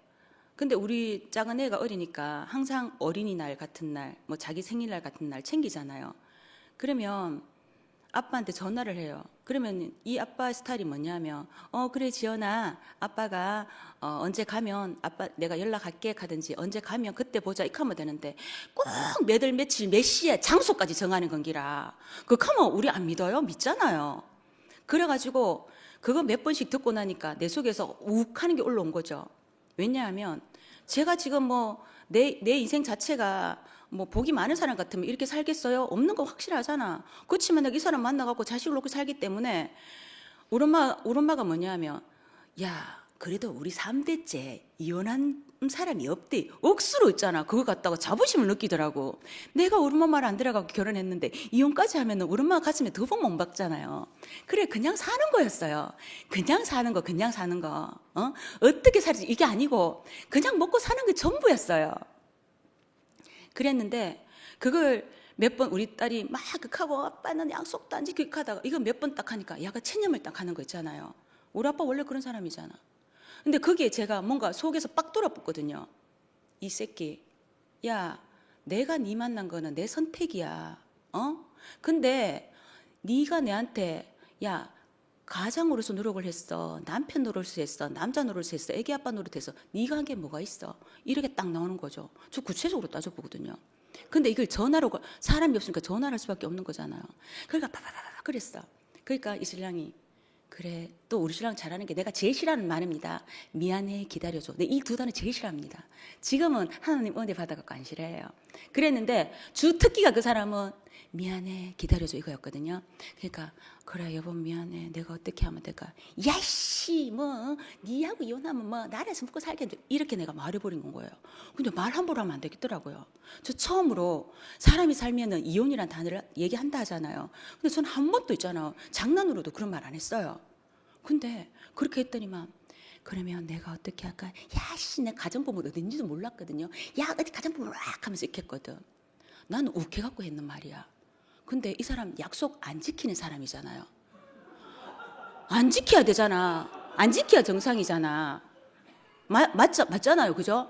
근데 우리 작은 애가 어리니까 항상 어린이날 같은 날, 뭐 자기 생일날 같은 날 챙기잖아요. 그러면 아빠한테 전화를 해요. 그러면 이 아빠 스타일이 뭐냐면, 그래, 지연아, 아빠가, 언제 가면, 아빠, 내가 연락할게, 가든지, 언제 가면 그때 보자, 이렇게 하면 되는데, 꼭 몇 월, 며칠, 몇 시에, 장소까지 정하는 건기라. 그거 하면 우리 안 믿어요? 믿잖아요. 그래가지고, 그거 몇 번씩 듣고 나니까 내 속에서 욱 하는 게 올라온 거죠. 왜냐하면, 제가 지금 뭐, 내 인생 자체가 뭐 복이 많은 사람 같으면 이렇게 살겠어요? 없는 거 확실하잖아. 그렇지만 내가 이 사람 만나갖고 자식을 놓고 살기 때문에 우리 엄마가 뭐냐면 야 그래도 우리 3대째 이혼한 사람이 없대. 억수로 있잖아. 그거 갖다가 자부심을 느끼더라고. 내가 우리 엄마 말 안 들어가고 결혼했는데 이혼까지 하면 우리 엄마 가슴에 더 못 박잖아요. 그래 그냥 사는 거였어요. 그냥 사는 거. 어떻게 살지 이게 아니고 그냥 먹고 사는 게 전부였어요. 그랬는데 그걸 몇 번 우리 딸이 막 극하고 아빠는 약속도 안 지키고 하다가 이거 몇 번 딱 하니까 야가 체념을 딱 하는 거 있잖아요. 우리 아빠 원래 그런 사람이잖아. 근데 거기에 제가 뭔가 속에서 빡 돌아붙거든요. 이 새끼, 야, 내가 네 만난 거는 내 선택이야. 근데 네가 내한테 야, 가장으로서 노력을 했어. 남편 노릇을 했어. 남자 노릇을 했어. 애기 아빠 노릇했어. 네가 한 게 뭐가 있어? 이렇게 딱 나오는 거죠. 저 구체적으로 따져보거든요. 근데 이걸 전화로 사람이 없으니까 전화를 할 수밖에 없는 거잖아요. 그러니까 파파파파 그랬어. 그러니까 이 신랑이 그래 또 우리 신랑 잘하는 게 내가 제일 싫어하는 말입니다. 미안해 기다려줘. 네, 이 두 단어 제일 싫어합니다. 지금은 하나님 은혜 받아갖고 안 싫어해요. 그랬는데 주특기가 그 사람은 미안해 기다려줘 이거였거든요. 그러니까 그래 여보 미안해 내가 어떻게 하면 될까? 야씨 뭐 니하고 이혼하면 뭐 나라에서 먹고 살겠는데 이렇게 내가 말해버린 건 거예요. 근데 말 함부로 하면 안 되겠더라고요. 저 처음으로 사람이 살면은 이혼이란 단어를 얘기한다 하잖아요. 근데 저는 한 번도 있잖아요. 장난으로도 그런 말 안 했어요. 근데 그렇게 했더니만 그러면 내가 어떻게 할까? 야씨 내 가정법은 어딘지도 몰랐거든요. 야 어디 가정법을 막 하면서 이렇게 했거든. 나는 욱해갖고 했는 말이야. 근데 이 사람 약속 안 지키는 사람이잖아요. 안 지켜야 되잖아. 안 지켜야 정상이잖아. 맞잖아요. 그죠?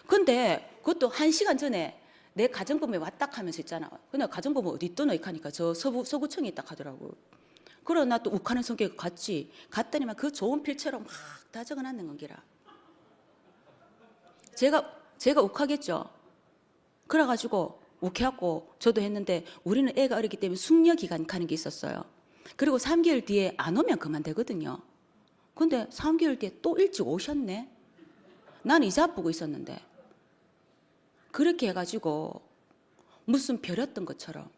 근데 그것도 1시간 전에 내 가정법에 왔다 하면서 있잖아. 근데 가정법은 어디 있더노? 하니까 저 서구청에 있다 하더라고. 그러나 나 또 욱하는 성격 갔지. 갔더니만 그 좋은 필처럼 막 다 적어놨는 건기라. 제가 욱하겠죠. 그래가지고 욱해갖고 저도 했는데 우리는 애가 어리기 때문에 숙려기간 가는 게 있었어요. 그리고 3개월 뒤에 안 오면 그만 되거든요. 근데 3개월 뒤에 또 일찍 오셨네. 나는 이사 보고 있었는데 그렇게 해가지고 무슨 별였던 것처럼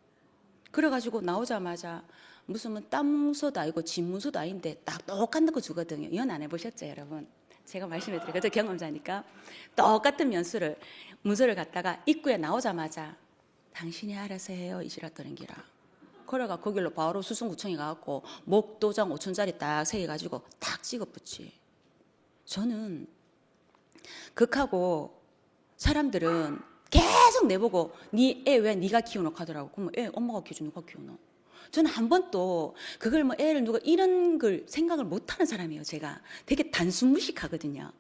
그래가지고 나오자마자 무슨 뭐 땀문서도 아니고 집문서도 아닌데 딱 똑같은 거 주거든요. 이혼 안 해보셨죠 여러분? 제가 말씀해드릴게요. 저 경험자니까 똑같은 문서를 갖다가 입구에 나오자마자 당신이 알아서 해요 이시라더는 기라. 그래가 거길로 바로 수성구청에 가갖고 목도장 5천짜리 딱 새겨가지고 딱 찍어붙지. 저는 극하고 사람들은 계속 내보고 네 애 왜 네가 키우노 하더라고. 그럼 애 엄마가 키우지 누가 키우노? 저는 한 번도 그걸 뭐 애를 누가 이런 걸 생각을 못하는 사람이에요. 제가 되게 단순무식하거든요.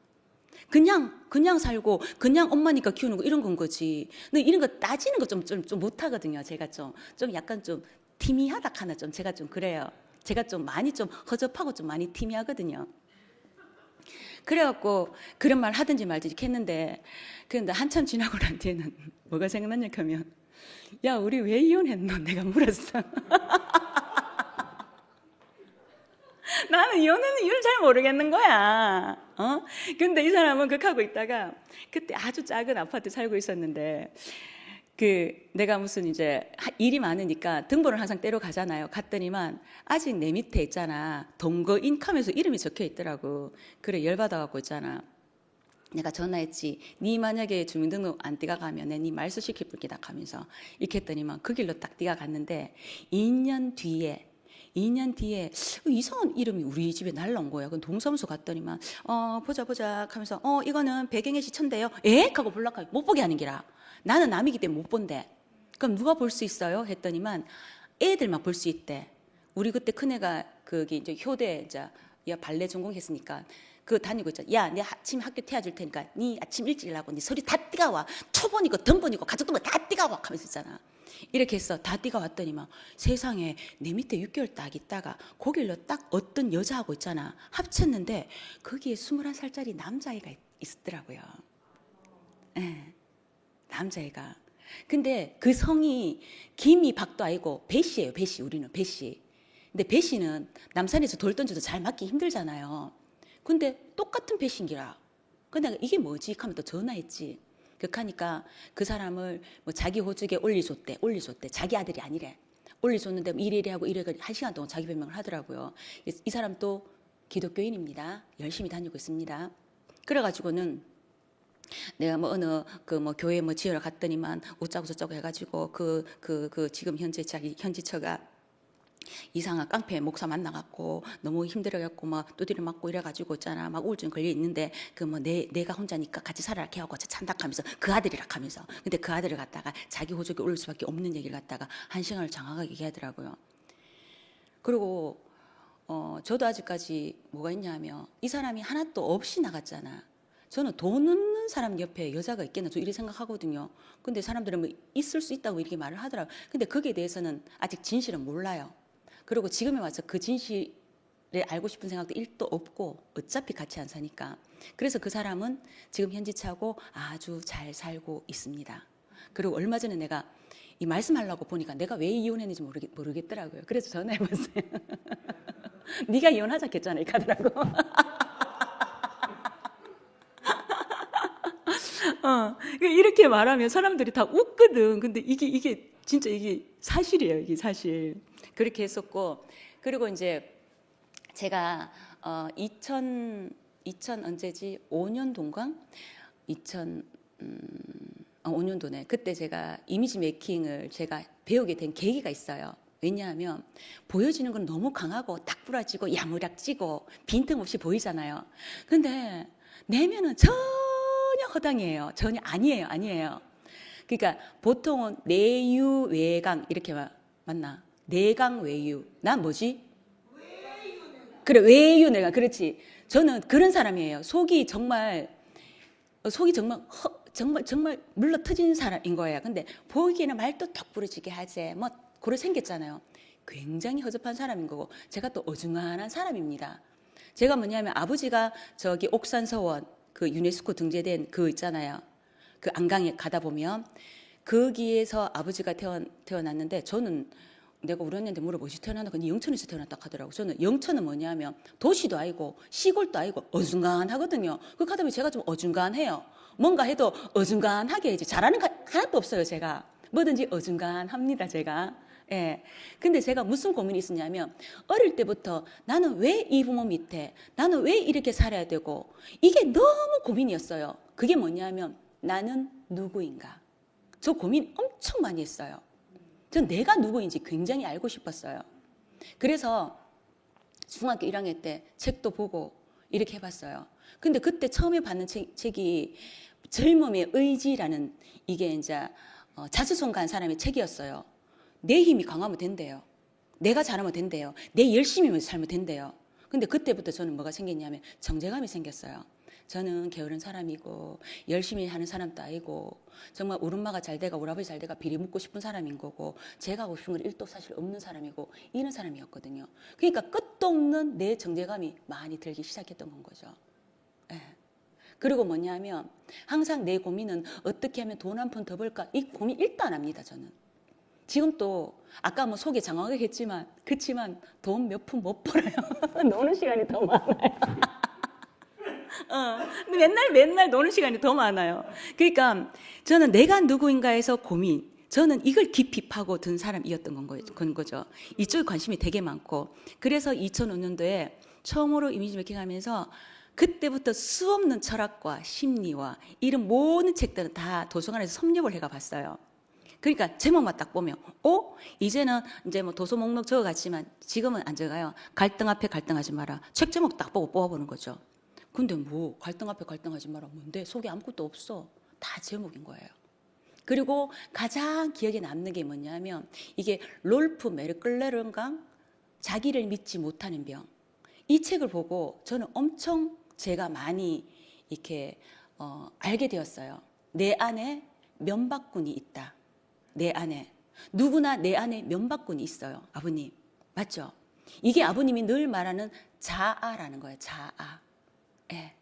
그냥 살고 그냥 엄마니까 키우는 거 이런 건 거지. 근데 이런 거 따지는 거 좀 못하거든요. 제가 좀 약간 좀 티미하다 하나 좀 제가 좀 그래요. 제가 좀 많이 좀 허접하고 좀 많이 티미하거든요. 그래갖고 그런 말 하든지 말든지 했는데 그런데 한참 지나고 난 뒤에는 뭐가 생각났냐 하면 야, 우리 왜 이혼했노? 내가 물었어. 나는 이혼하는 이유를 잘 모르겠는 거야. 근데 이 사람은 그렇게 하고 있다가 그때 아주 작은 아파트 살고 있었는데 내가 무슨 이제 일이 많으니까 등본을 항상 떼러 가잖아요. 갔더니만 아직 내 밑에 있잖아. 동거 인컴에서 이름이 적혀 있더라고. 그래 열받아갖고 있잖아. 내가 전화했지. 네 만약에 주민등록 안 띠가 가면 네 말소 시킬 뿐이다 하면서 이렇게 했더니만 그 길로 딱 띠가 갔는데 2년 뒤에 이상한 이름이 우리 집에 날라온 거야. 그 동사무소 갔더니만 보자 하면서 이거는 배경의 시천데요. 에? 하고 볼락하고 못 보게 하는 기라. 나는 남이기 때문에 못 본대. 그럼 누가 볼 수 있어요? 했더니만 애들만 볼 수 있대. 우리 그때 큰애가 거기 이제 효대 이제 발레 전공했으니까 그거 다니고 있잖아. 야, 내 아침 학교 태워줄 테니까 네 아침 일찍 일하고 네 소리 다 띠가 와. 초본이고 덤본이고 가족도 다 띠가 와 하면서 있잖아. 이렇게 해서 다 띠가 왔더니 막 세상에 내 밑에 6개월 딱 있다가 거길로 딱 어떤 여자하고 있잖아. 합쳤는데 거기에 21살짜리 남자애가 있었더라고요. 예, 남자애가. 근데 그 성이 김이 박도 아니고 배씨예요. 배씨. 우리는 배씨. 근데 배씨는 남산에서 돌 던져도 잘 맞기 힘들잖아요. 근데 똑같은 배씨인기라. 근데 이게 뭐지? 하면 또 전화했지. 그러니까 그 사람을 뭐 자기 호적에 올려줬대. 자기 아들이 아니래. 올려줬는데 이래 하고 이래 1시간 동안 자기 변명을 하더라고요. 이 사람도 기독교인입니다. 열심히 다니고 있습니다. 그래가지고는 내가 뭐 어느 뭐 교회 뭐 지으러 갔더니만 어쩌고 저쩌고 해가지고 지금 현재 자기 현지처가 이상한 깡패 목사 만나갖고 너무 힘들어갖고 막 두드려 맞고 이래가지고 있잖아. 막 우울증 걸려 있는데 내가 혼자니까 같이 살아라 하고 찬닥하면서 그 아들이라 하면서 근데 그 아들을 갖다가 자기 호적에 올릴 수밖에 없는 얘기를 갖다가 1시간을 장황하게 얘기하더라고요. 그리고 저도 아직까지 뭐가 있냐면 이 사람이 하나도 없이 나갔잖아. 저는 돈 없는 사람 옆에 여자가 있겠나 저 이렇게 생각하거든요. 근데 사람들은 뭐 있을 수 있다고 이렇게 말을 하더라고요. 근데 거기에 대해서는 아직 진실은 몰라요. 그리고 지금에 와서 그 진실을 알고 싶은 생각도 1도 없고 어차피 같이 안 사니까. 그래서 그 사람은 지금 현지차고 아주 잘 살고 있습니다. 그리고 얼마 전에 내가 이 말씀하려고 보니까 내가 왜 이혼했는지 모르겠더라고요. 그래서 전화해봤어요. 네가 이혼하자 했잖아 이렇게 하더라고. 이렇게 말하면 사람들이 다 웃거든. 근데 이게 진짜 이게 사실이에요. 이게 사실. 그렇게 했었고, 그리고 이제 제가 2000 언제지? 5년도인가? 5년도네. 그때 제가 이미지 메이킹을 제가 배우게 된 계기가 있어요. 왜냐하면 보여지는 건 너무 강하고 딱 부러지고 야무락지고 빈틈없이 보이잖아요. 근데 내면은 전혀 허당이에요. 전혀 아니에요. 그러니까 보통은 내유외강 이렇게 맞나? 내강 외유. 난 뭐지? 그래, 외유 내가 그렇지. 저는 그런 사람이에요. 속이 정말 정말 물러 터진 사람인 거예요. 근데 보이기에는 말도 턱 부러지게 하지. 뭐 고래 생겼잖아요. 굉장히 허접한 사람인 거고 제가 또 어중간한 사람입니다. 제가 뭐냐면 아버지가 저기 옥산서원 그 유네스코 등재된 그 있잖아요. 그 안강에 가다 보면 거기에서 아버지가 태어났는데 저는 내가 우리 언니한테 물어보시 태어났나? 근데 영천에서 태어났다 하더라고. 저는 영천은 뭐냐면 도시도 아니고 시골도 아니고 어중간하거든요. 그렇게 하다 보니 제가 좀 어중간해요. 뭔가 해도 어중간하게 해야지. 잘하는 거 하나도 없어요, 제가. 뭐든지 어중간합니다, 제가. 예. 근데 제가 무슨 고민이 있었냐면 어릴 때부터 나는 왜 이 부모 밑에 나는 왜 이렇게 살아야 되고 이게 너무 고민이었어요. 그게 뭐냐면 나는 누구인가? 저 고민 엄청 많이 했어요. 전 내가 누구인지 굉장히 알고 싶었어요. 그래서 중학교 1학년 때 책도 보고 이렇게 해봤어요. 근데 그때 처음에 받는 책이 젊음의 의지라는 이게 이제 자수성가한 사람의 책이었어요. 내 힘이 강하면 된대요. 내가 잘하면 된대요. 내 열심히만 살면 된대요. 근데 그때부터 저는 뭐가 생겼냐면 정제감이 생겼어요. 저는 게으른 사람이고 열심히 하는 사람도 아니고 정말 우리 엄마가 잘 돼가 우리 아버지 잘 돼가 비리 묻고 싶은 사람인 거고 제가 하고 싶은 건 1도 사실 없는 사람이고 이런 사람이었거든요. 그러니까 끝도 없는 내 정제감이 많이 들기 시작했던 건 거죠. 예. 그리고 뭐냐면 항상 내 고민은 어떻게 하면 돈 한 푼 더 벌까? 이 고민 일도 안 합니다, 저는. 지금 또 아까 뭐 속에 장황하게 했지만 그치만 돈 몇 푼 못 벌어요. 노는 시간이 더 많아요. 근데 맨날 노는 시간이 더 많아요. 그러니까 저는 내가 누구인가에서 고민, 저는 이걸 깊이 파고든 사람이었던 건 거죠. 이쪽에 관심이 되게 많고, 그래서 2005년도에 처음으로 이미지 메이킹하면서 그때부터 수없는 철학과 심리와 이런 모든 책들은 다 도서관에서 섭렵을 해가 봤어요. 그러니까 제목만 딱 보면, 이제는 이제 뭐 도서 목록 적어갔지만 지금은 안 적어요. 갈등 앞에 갈등하지 마라. 책 제목 딱 보고 뽑아보는 거죠. 근데 뭐 갈등 앞에 갈등하지 마라 뭔데? 속에 아무것도 없어. 다 제목인 거예요. 그리고 가장 기억에 남는 게 뭐냐면 이게 롤프 메르클레른가 자기를 믿지 못하는 병. 이 책을 보고 저는 엄청 제가 많이 이렇게 알게 되었어요. 내 안에 면박군이 있다. 내 안에. 누구나 내 안에 면박군이 있어요. 아버님. 맞죠? 이게 아버님이 늘 말하는 자아라는 거예요. 자아. 예.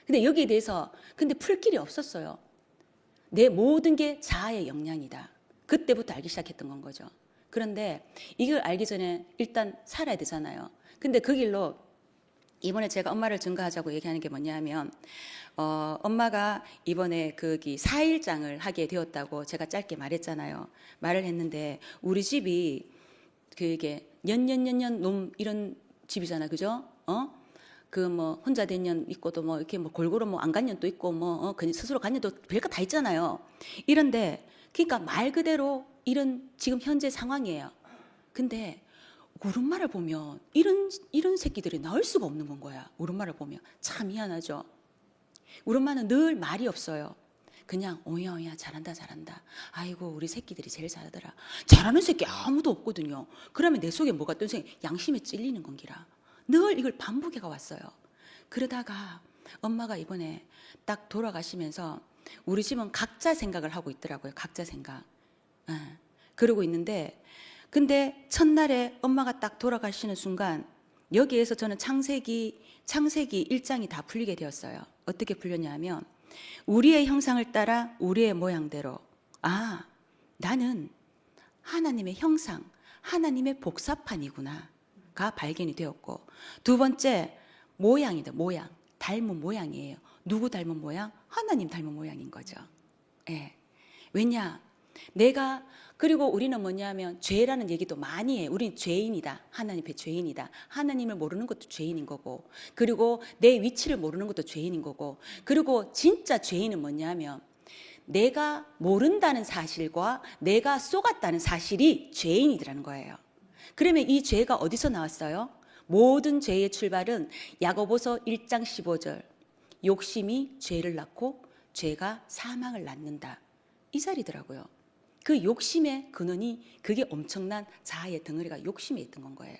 근데 여기에 대해서 근데 풀 길이 없었어요. 내 모든 게 자아의 역량이다. 그때부터 알기 시작했던 건 거죠. 그런데 이걸 알기 전에 일단 살아야 되잖아요. 근데 그 길로 이번에 제가 엄마를 증거하자고 얘기하는 게 뭐냐면 엄마가 이번에 거기 4일장을 하게 되었다고 제가 짧게 말했잖아요. 말을 했는데 우리 집이 그게 년년 놈 이런 집이잖아. 그죠? 그 뭐 혼자 된 년 있고도 뭐 이렇게 뭐 골고루 뭐 안 간 년도 있고 뭐 스스로 간 년도 별거 다 있잖아요. 이런데 그러니까 말 그대로 이런 지금 현재 상황이에요. 근데 우리 엄마를 보면 이런 새끼들이 나올 수가 없는 건 거야. 우리 엄마를 보면 참 미안하죠. 우리 엄마는 늘 말이 없어요. 그냥 오야 잘한다. 아이고 우리 새끼들이 제일 잘하더라. 잘하는 새끼 아무도 없거든요. 그러면 내 속에 뭐가 뜬 생각? 양심에 찔리는 건기라. 늘 이걸 반복해가 왔어요. 그러다가 엄마가 이번에 딱 돌아가시면서 우리 집은 각자 생각을 하고 있더라고요. 각자 생각. 그러고 있는데 근데 첫날에 엄마가 딱 돌아가시는 순간 여기에서 저는 창세기 1장이 다 풀리게 되었어요. 어떻게 풀렸냐면 우리의 형상을 따라 우리의 모양대로 나는 하나님의 형상, 하나님의 복사판이구나 가 발견이 되었고 두 번째 모양이다. 모양. 닮은 모양이에요. 누구 닮은 모양? 하나님 닮은 모양인 거죠. 예. 왜냐? 내가 그리고 우리는 뭐냐면 죄라는 얘기도 많이 해. 우린 죄인이다. 하나님 앞에 죄인이다. 하나님을 모르는 것도 죄인인 거고 그리고 내 위치를 모르는 것도 죄인인 거고 그리고 진짜 죄인은 뭐냐면 내가 모른다는 사실과 내가 속았다는 사실이 죄인이라는 거예요. 그러면 이 죄가 어디서 나왔어요? 모든 죄의 출발은 야고보서 1장 15절 욕심이 죄를 낳고 죄가 사망을 낳는다. 이 자리더라고요. 그 욕심의 근원이 그게 엄청난 자아의 덩어리가 욕심에 있던 건 거예요.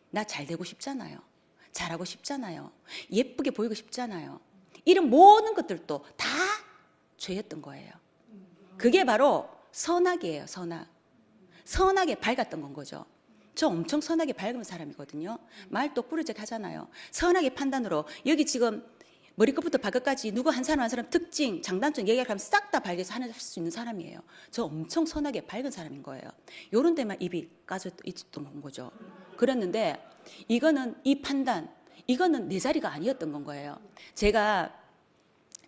나 잘 되고 싶잖아요. 잘하고 싶잖아요. 예쁘게 보이고 싶잖아요. 이런 모든 것들도 다 죄였던 거예요. 그게 바로 선악이에요. 선악에 밝았던 건 거죠. 저 엄청 선하게 밝은 사람이거든요. 말 똑부러지게 하잖아요. 선하게 판단으로 여기 지금 머리끝부터 발끝까지 누구 한 사람 특징, 장단점 얘기하면 싹 다 발견해서 할 수 있는 사람이에요. 저 엄청 선하게 밝은 사람인 거예요. 요런 데만 입이 까져 있던 거죠. 그랬는데 이거는 이 판단, 이거는 내 자리가 아니었던 건 거예요. 제가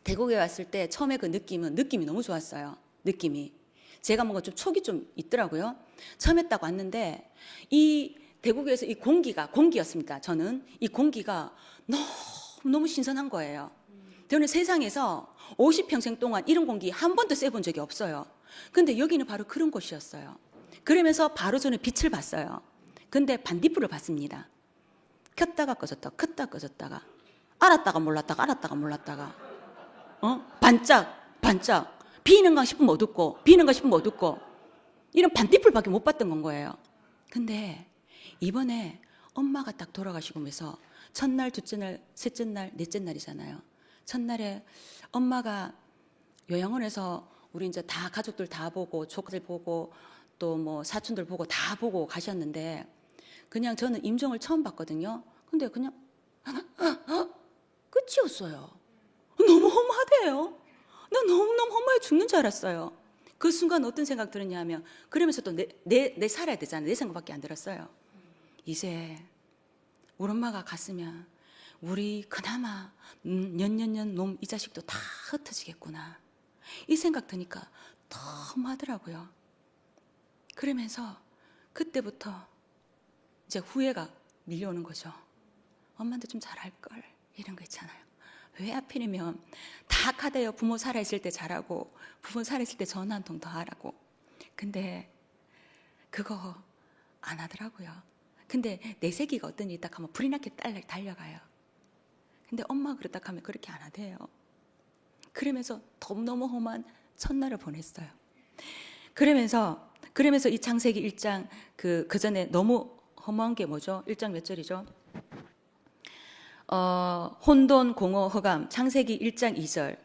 대구에 왔을 때 처음에 그 느낌이 너무 좋았어요. 느낌이. 제가 뭔가 좀 촉이 좀 있더라고요. 처음에 딱 왔는데 이 대구에서 이 공기였습니다. 저는 이 공기가 너무 신선한 거예요. 저는 세상에서 50평생 동안 이런 공기 한 번도 쐬본 적이 없어요. 근데 여기는 바로 그런 곳이었어요. 그러면서 바로 저는 빛을 봤어요. 근데 반딧불을 봤습니다. 켰다가 꺼졌다가 켰다가 꺼졌다가 알았다가 몰랐다가 반짝 비는가 싶으면 어둡고 비는가 싶으면 어둡고 이런 반딧불밖에 못 봤던 건 거예요. 근데 이번에 엄마가 딱 돌아가시면서 첫날, 둘째 날, 셋째 날, 넷째 날이잖아요. 첫날에 엄마가 요양원에서 우리 이제 다 가족들 다 보고 조카들 보고 또 뭐 사촌들 보고 다 보고 가셨는데 그냥 저는 임종을 처음 봤거든요. 근데 그냥 끝이었어요. 너무 험하대요. 나 너무너무 험하게 죽는 줄 알았어요. 그 순간 어떤 생각 들었냐 하면, 그러면서 또 내 살아야 되잖아요. 내 생각밖에 안 들었어요. 이제 우리 엄마가 갔으면 우리 그나마 년년년 놈 이 자식도 다 흩어지겠구나, 이 생각 드니까 더 험하더라고요. 그러면서 그때부터 이제 후회가 밀려오는 거죠. 엄마한테 좀 잘할걸, 이런 거 있잖아요. 왜 하필이면 다 카드예요. 부모 살아있을 때 잘하고, 부모 살아있을 때 전화 한 통 더 하라고. 근데 그거 안 하더라고요. 근데 내 새끼가 어떤 일이 딱 하면 불이 나게 달려가요. 근데 엄마가 그렇다 하면 그렇게 안 하대요. 그러면서 너무 험한 첫날을 보냈어요. 그러면서 이 창세기 1장 그 전에 너무 허무한 게 뭐죠? 1장 몇 절이죠? 혼돈, 공허, 허감. 창세기 1장 2절.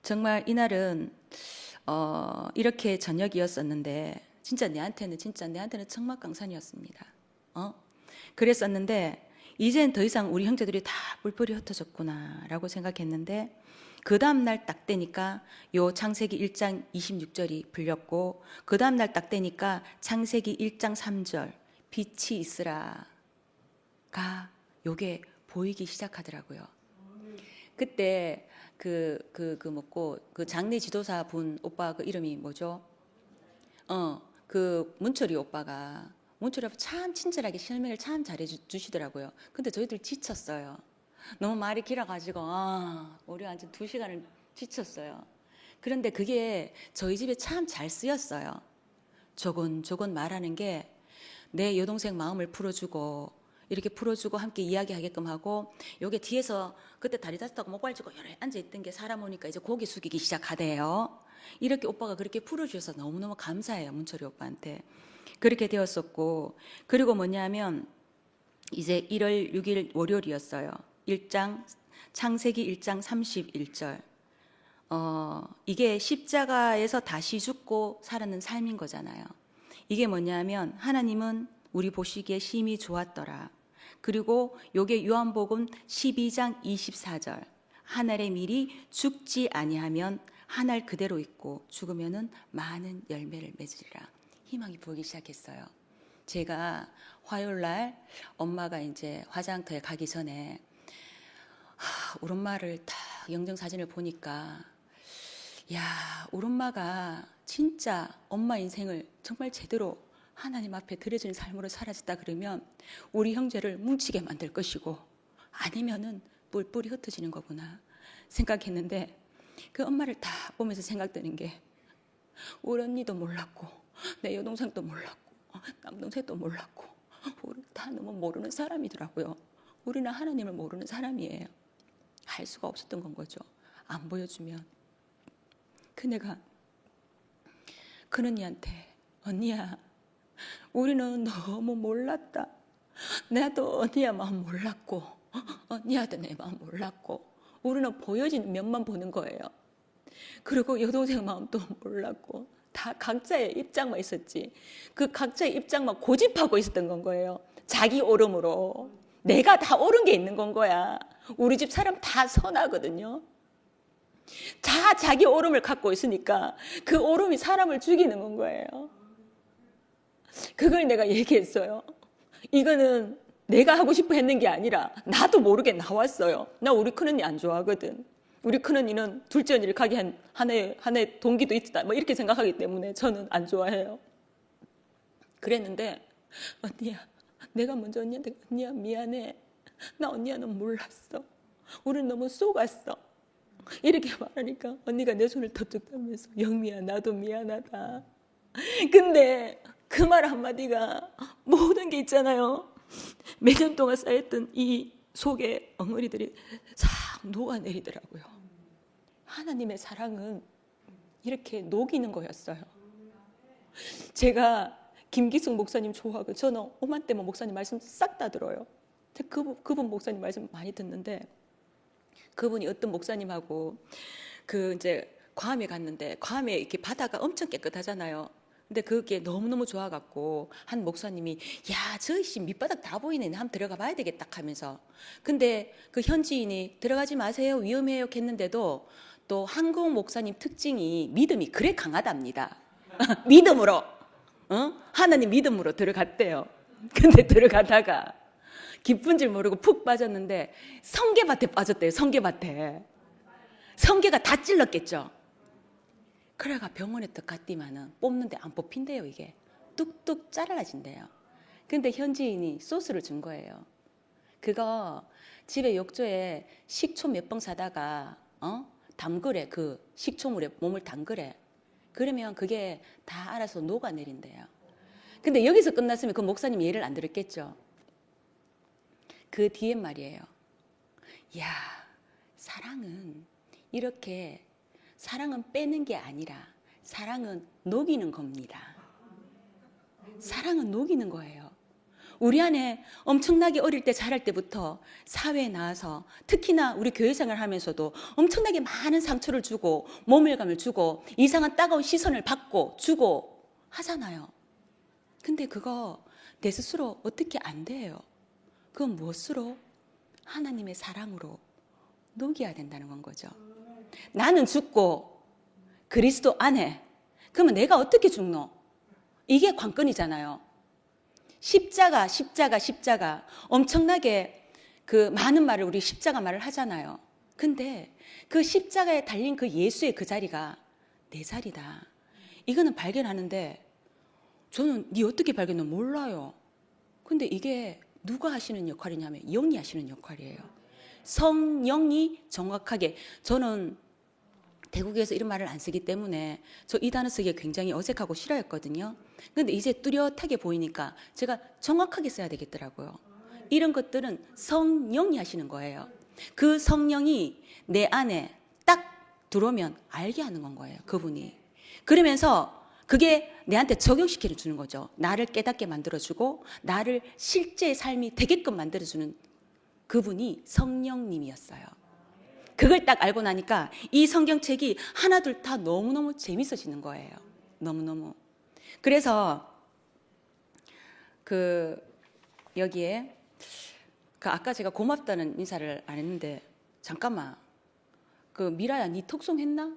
정말 이날은 이렇게 저녁이었었는데 진짜 내한테는 천막강산이었습니다. 그랬었는데 이젠 더 이상 우리 형제들이 다 뿔뿔이 흩어졌구나라고 생각했는데, 그 다음날 딱 되니까 요 창세기 1장 26절이 풀렸고, 그 다음날 딱 되니까 창세기 1장 3절 빛이 있으라가 요게 보이기 시작하더라고요. 그때 그 장례 지도사 분 오빠 그 이름이 뭐죠? 그 문철이 오빠가 참 친절하게 설명을 참 잘해 주시더라고요. 근데 저희들 지쳤어요. 너무 말이 길어가지고 우리 완전 2시간을 지쳤어요. 그런데 그게 저희 집에 참 잘 쓰였어요. 조곤조곤 말하는 게 내 여동생 마음을 풀어주고, 이렇게 풀어주고 함께 이야기하게끔 하고, 요게 뒤에서 그때 다리 다쳤다고 목발 짚고 여러 앉아있던 게 사람 오니까 이제 고개 숙이기 시작하대요. 이렇게 오빠가 그렇게 풀어주셔서 너무너무 감사해요. 문철이 오빠한테. 그렇게 되었었고, 그리고 뭐냐면 이제 1월 6일 월요일이었어요. 창세기 1장 31절. 이게 십자가에서 다시 죽고 살아는 삶인 거잖아요. 이게 뭐냐면 하나님은 우리 보시기에 심히 좋았더라. 그리고 요게 요한복음 12장 24절. 하늘의 밀이 죽지 아니하면 하늘 그대로 있고 죽으면은 많은 열매를 맺으리라. 희망이 보이기 시작했어요. 제가 화요일 날 엄마가 이제 화장터에 가기 전에 우리 엄마를 딱 영정 사진을 보니까, 야, 우리 엄마가 진짜 엄마 인생을 정말 제대로 하나님 앞에 드려지는 삶으로 살아졌다 그러면 우리 형제를 뭉치게 만들 것이고, 아니면은 뿔뿔이 흩어지는 거구나 생각했는데, 그 엄마를 다 보면서 생각되는 게, 우리 언니도 몰랐고 내 여동생도 몰랐고 남동생도 몰랐고 우리 다 너무 모르는 사람이더라고요. 우리는 하나님을 모르는 사람이에요. 할 수가 없었던 건 거죠. 안 보여주면. 그네가 큰언니한테, 언니야, 우리는 너무 몰랐다. 나도 언니야 마음 몰랐고 언니야도 내 마음 몰랐고 우리는 보여지는 면만 보는 거예요. 그리고 여동생 마음도 몰랐고 다 각자의 입장만 있었지, 그 각자의 입장만 고집하고 있었던 건 거예요. 자기 오름으로 내가 다 옳은 게 있는 건 거야. 우리 집 사람 다 선하거든요. 다 자기 오름을 갖고 있으니까 그 오름이 사람을 죽이는 건 거예요. 그걸 내가 얘기했어요. 이거는 내가 하고 싶어 했는 게 아니라 나도 모르게 나왔어요. 나 우리 큰언니 안 좋아하거든. 우리 큰언니는 둘째 언니를 가게 한 하나의 동기도 있다, 뭐 이렇게 생각하기 때문에 저는 안 좋아해요. 그랬는데, 언니야, 내가 먼저 언니한테, 언니야 미안해, 나 언니야는 몰랐어, 우리는 너무 속았어, 이렇게 말하니까 언니가 내 손을 덥적 잡으면서, 영미야 나도 미안하다. 근데 그 말 한마디가 모든 게 있잖아요. 몇 년 동안 쌓였던 이 속에 엉덩이들이 싹 녹아내리더라고요. 하나님의 사랑은 이렇게 녹이는 거였어요. 제가 김기숙 목사님 좋아하고, 저는 오만때만 목사님 말씀 싹 다 들어요. 그분 목사님 말씀 많이 듣는데, 그분이 어떤 목사님하고 그 이제 괌에 갔는데, 괌에 이렇게 바다가 엄청 깨끗하잖아요. 근데 그게 너무너무 좋아갖고 한 목사님이 야, 저씨 밑바닥 다 보이네. 한번 들어가 봐야 되겠다 하면서. 근데 그 현지인이 들어가지 마세요. 위험해요 했는데도 또 한국 목사님 특징이 믿음이 그래 강하답니다. 믿음으로. 하나님 믿음으로 들어갔대요. 근데 들어가다가 기쁜 줄 모르고 푹 빠졌는데 성게밭에 빠졌대요. 성게밭에. 성게가 다 찔렀겠죠. 그래가 병원에 또 갔더니만은 뽑는데 안 뽑힌대요. 이게 뚝뚝 잘라진대요. 근데 현지인이 소스를 준 거예요. 그거 집에 욕조에 식초 몇 봉 사다가 담그래. 그 식초물에 몸을 담그래. 그러면 그게 다 알아서 녹아내린대요. 근데 여기서 끝났으면 그 목사님 예를 안 들었겠죠. 그 뒤에 말이에요. 야, 사랑은 이렇게 사랑은 빼는 게 아니라 사랑은 녹이는 겁니다. 사랑은 녹이는 거예요. 우리 안에 엄청나게 어릴 때 자랄 때부터 사회에 나와서 특히나 우리 교회 생활을 하면서도 엄청나게 많은 상처를 주고 모멸감을 주고 이상한 따가운 시선을 받고 주고 하잖아요. 근데 그거 내 스스로 어떻게 안 돼요. 그건 무엇으로? 하나님의 사랑으로 녹여야 된다는 건 거죠. 나는 죽고 그리스도 안에. 그러면 내가 어떻게 죽노? 이게 관건이잖아요. 십자가. 엄청나게 그 많은 말을 우리 십자가 말을 하잖아요. 근데 그 십자가에 달린 그 예수의 그 자리가 내 자리다. 이거는 발견하는데 저는 네 어떻게 발견했나 몰라요. 근데 이게 누가 하시는 역할이냐면 영이 하시는 역할이에요. 성령이 정확하게. 저는 대국에서 이런 말을 안 쓰기 때문에 저 이 단어 쓰기가 굉장히 어색하고 싫어했거든요. 근데 이제 뚜렷하게 보이니까 제가 정확하게 써야 되겠더라고요. 이런 것들은 성령이 하시는 거예요. 그 성령이 내 안에 딱 들어오면 알게 하는 건 거예요. 그분이. 그러면서 그게 내한테 적용시켜 주는 거죠. 나를 깨닫게 만들어주고 나를 실제 삶이 되게끔 만들어주는 그분이 성령님이었어요. 그걸 딱 알고 나니까 이 성경책이 하나둘 다 너무너무 재밌어지는 거예요. 너무너무. 그래서 여기에 아까 제가 고맙다는 인사를 안 했는데 잠깐만. 미라야 니 톡송 했나?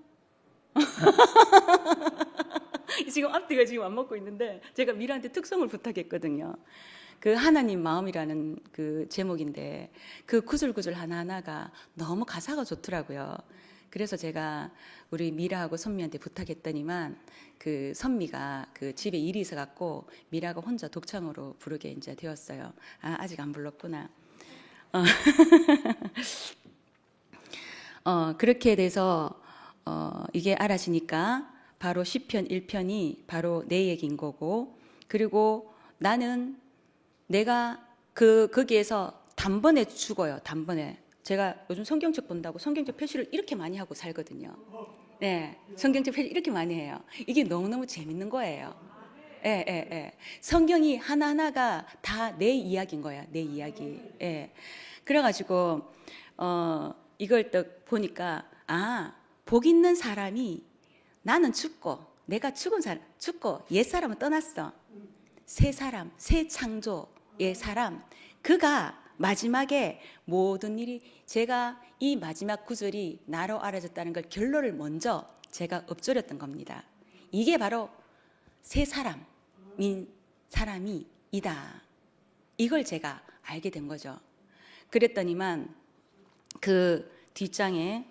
지금 앞뒤가 지금 안 먹고 있는데 제가 미라한테 특송을 부탁했거든요. 그 하나님 마음이라는 그 제목인데 그 구절구절 하나하나가 너무 가사가 좋더라고요. 그래서 제가 우리 미라하고 선미한테 부탁했더니만 그 선미가 그 집에 일이 있어 갖고 미라가 혼자 독창으로 부르게 이제 되었어요. 아직 안 불렀구나. 그렇게 돼서 이게 알아지니까 바로 시편 1편이 바로 내 얘기인 거고, 그리고 나는 내가 거기에서 단번에 죽어요. 단번에. 제가 요즘 성경책 본다고 성경책 표시를 이렇게 많이 하고 살거든요. 네, 성경책 표시 이렇게 많이 해요. 이게 너무너무 재밌는 거예요. 예. 성경이 하나하나가 다 내 이야기인 거야. 내 이야기. 예. 그래가지고 이걸 또 보니까 복 있는 사람이 나는 죽고 내가 죽고 옛사람은 떠났어. 새 사람, 새 창조의 사람, 그가 마지막에 모든 일이, 제가 이 마지막 구절이 나로 알아졌다는 걸 결론을 먼저 제가 읊조렸던 겁니다. 이게 바로 새 사람인 사람이다. 이걸 제가 알게 된 거죠. 그랬더니만 그 뒷장에,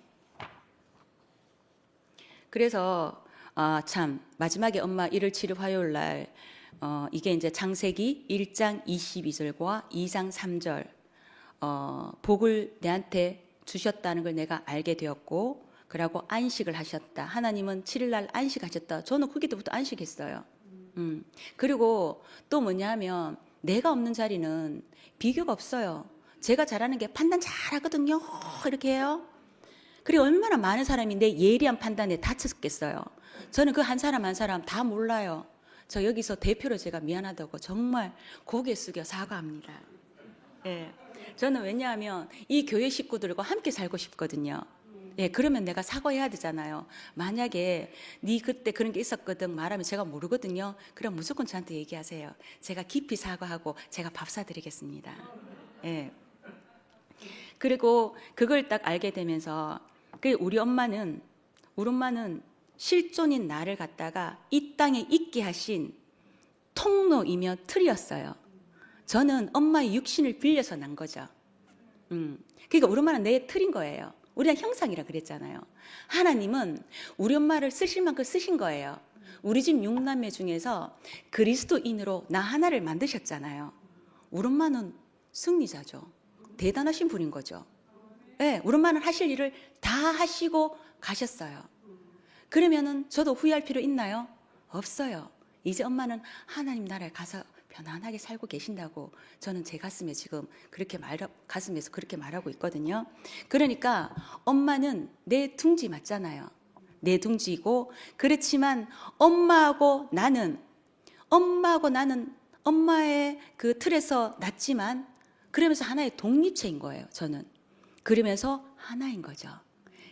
그래서 참 마지막에 엄마 1월 7일 화요일 날 이게 이제 창세기 1장 22절과 2장 3절 복을 내한테 주셨다는 걸 내가 알게 되었고, 그러고 안식을 하셨다. 하나님은 7일 날 안식하셨다. 저는 그게 때부터 안식했어요. 그리고 또 뭐냐 하면 내가 없는 자리는 비교가 없어요. 제가 잘하는 게 판단 잘하거든요. 이렇게 해요. 그리고 얼마나 많은 사람이 내 예리한 판단에 다쳤겠어요. 저는 그 한 사람 한 사람 다 몰라요. 저 여기서 대표로 제가 미안하다고 정말 고개 숙여 사과합니다. 예. 저는 왜냐하면 이 교회 식구들과 함께 살고 싶거든요. 예, 그러면 내가 사과해야 되잖아요. 만약에 네 그때 그런 게 있었거든 말하면 제가 모르거든요. 그럼 무조건 저한테 얘기하세요. 제가 깊이 사과하고 제가 밥 사드리겠습니다. 예. 그리고 그걸 딱 알게 되면서 우리 엄마는 실존인 나를 갖다가 이 땅에 있게 하신 통로이며 틀이었어요. 저는 엄마의 육신을 빌려서 난 거죠. 그러니까 우리 엄마는 내 틀인 거예요. 우리가 형상이라 그랬잖아요. 하나님은 우리 엄마를 쓰실 만큼 쓰신 거예요. 우리 집 6남매 중에서 그리스도인으로 나 하나를 만드셨잖아요. 우리 엄마는 승리자죠. 대단하신 분인 거죠. 네, 우리 엄마는 하실 일을 다 하시고 가셨어요. 그러면은 저도 후회할 필요 있나요? 없어요. 이제 엄마는 하나님 나라에 가서 편안하게 살고 계신다고 저는 제 가슴에 지금 가슴에서 그렇게 말하고 있거든요. 그러니까 엄마는 내 둥지 맞잖아요. 내 둥지이고, 그렇지만 엄마하고 나는 엄마의 그 틀에서 났지만 그러면서 하나의 독립체인 거예요. 저는 그러면서 하나인 거죠.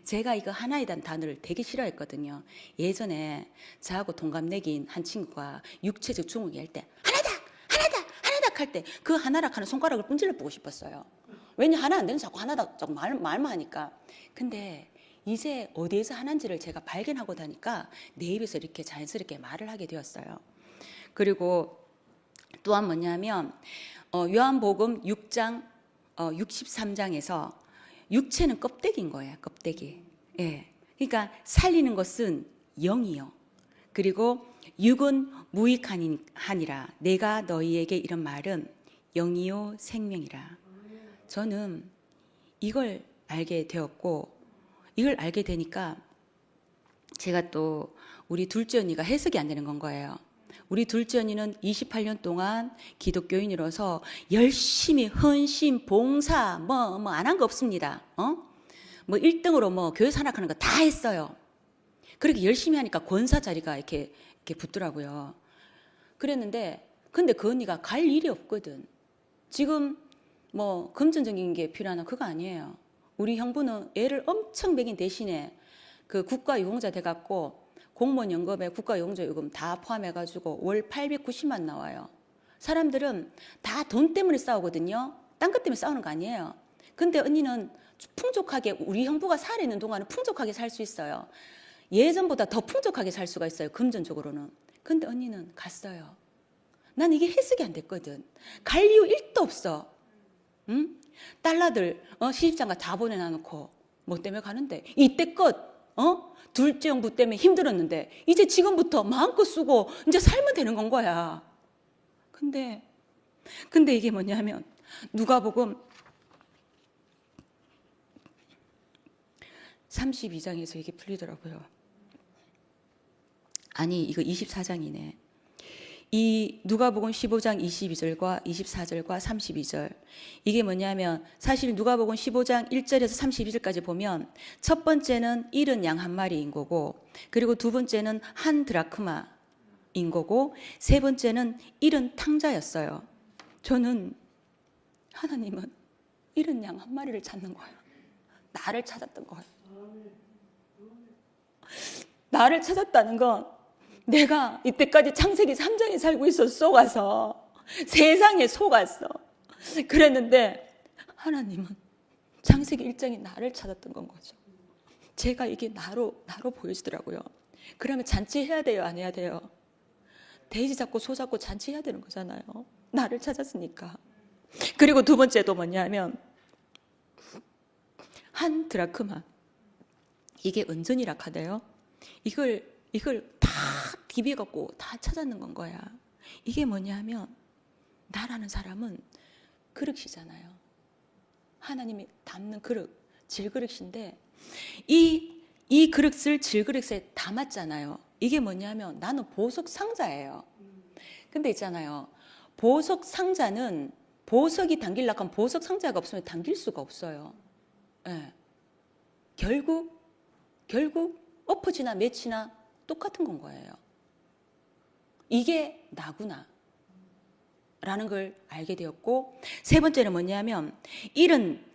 제가 이거 하나이란 단어를 되게 싫어했거든요. 예전에 저하고 동갑내기인 한 친구가 육체적 중국이 할 때 하나다 할 때 그 하나락 하는 손가락을 분질러 보고 싶었어요. 왜냐 하나 안 되는 자꾸 하나다 자꾸 말만 하니까. 근데 이제 어디에서 하나인지를 제가 발견하고 나니까 내 입에서 이렇게 자연스럽게 말을 하게 되었어요. 그리고 또한 뭐냐면 요한복음 6장 63장에서 육체는 껍데기인 거예요. 껍데기. 예. 그러니까 살리는 것은 영이요. 그리고 육은 무익하니라. 내가 너희에게 이런 말은 영이요 생명이라. 저는 이걸 알게 되었고, 이걸 알게 되니까 제가 또 우리 둘째 언니가 해석이 안 되는 건 거예요. 우리 둘째 언니는 28년 동안 기독교인으로서 열심히 헌신, 봉사 뭐 안 한 거 없습니다. 뭐 1등으로 뭐 교회 산악하는 거 다 했어요. 그렇게 열심히 하니까 권사 자리가 이렇게 붙더라고요. 그랬는데 근데 그 언니가 갈 일이 없거든. 지금 뭐 금전적인 게 필요하나 그거 아니에요. 우리 형부는 애를 엄청 먹인 대신에 그 국가유공자 돼갖고 공무원 연금에 국가유공자 요금 다 포함해가지고 월 890만 나와요. 사람들은 다 돈 때문에 싸우거든요. 딴 것 때문에 싸우는 거 아니에요. 근데 언니는 풍족하게 우리 형부가 살아있는 동안은 풍족하게 살 수 있어요. 예전보다 더 풍족하게 살 수가 있어요. 금전적으로는. 근데 언니는 갔어요. 난 이게 해석이 안 됐거든. 갈 이유 1도 없어. 응? 딸라들 시집장가 다 보내놔놓고 뭐 때문에 가는데 이때껏 둘째 형부 때문에 힘들었는데 이제 지금부터 마음껏 쓰고 이제 살면 되는 건 거야. 근데 이게 뭐냐면 누가복음 32장에서 이게 풀리더라고요. 아니 이거 24장이네. 이 누가복음 15장 22절과 24절과 32절 이게 뭐냐면 사실 누가복음 15장 1절에서 32절까지 보면 첫 번째는 잃은 양 한 마리인 거고, 그리고 두 번째는 한 드라크마인 거고, 세 번째는 잃은 탕자였어요. 저는 하나님은 잃은 양 한 마리를 찾는 거예요. 나를 찾았던 거예요. 나를 찾았다는 건 내가 이때까지 창세기 3장에 살고 있어서 속아서 세상에 속았어. 그랬는데 하나님은 창세기 1장이 나를 찾았던 건 거죠. 제가 이게 나로 보여지더라고요. 그러면 잔치해야 돼요? 안 해야 돼요? 돼지 잡고 소 잡고 잔치해야 되는 거잖아요. 나를 찾았으니까. 그리고 두 번째도 뭐냐면 한 드라크마. 이게 은전이라 하대요. 이걸 다 비벼갖고 다 찾았는 건 거야. 이게 뭐냐면 나라는 사람은 그릇이잖아요. 하나님이 담는 그릇, 질그릇인데 이 그릇을 질그릇에 담았잖아요. 이게 뭐냐면 나는 보석 상자예요. 근데 있잖아요. 보석 상자는 보석이 담기려고 하면 보석 상자가 없으면 담길 수가 없어요. 네. 결국 엎어지나 매치나 똑같은 건 거예요. 이게 나구나 라는 걸 알게 되었고, 세 번째는 뭐냐면 잃은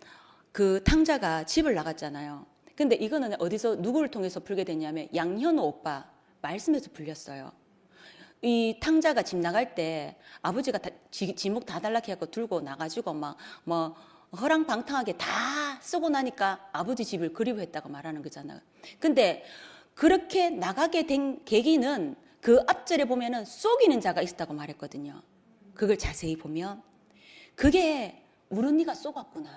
그 탕자가 집을 나갔잖아요. 근데 이거는 어디서 누구를 통해서 풀게 됐냐면 양현우 오빠 말씀에서 풀렸어요. 이 탕자가 집 나갈 때 아버지가 지목 다 달라고 해갖고 들고 나가지고 막 뭐 허랑방탕하게 다 쓰고 나니까 아버지 집을 그리워했다고 말하는 거잖아요. 근데 그렇게 나가게 된 계기는 그 앞절에 보면은 속이는 자가 있었다고 말했거든요. 그걸 자세히 보면 그게 우리 언니가 쏘갔구나.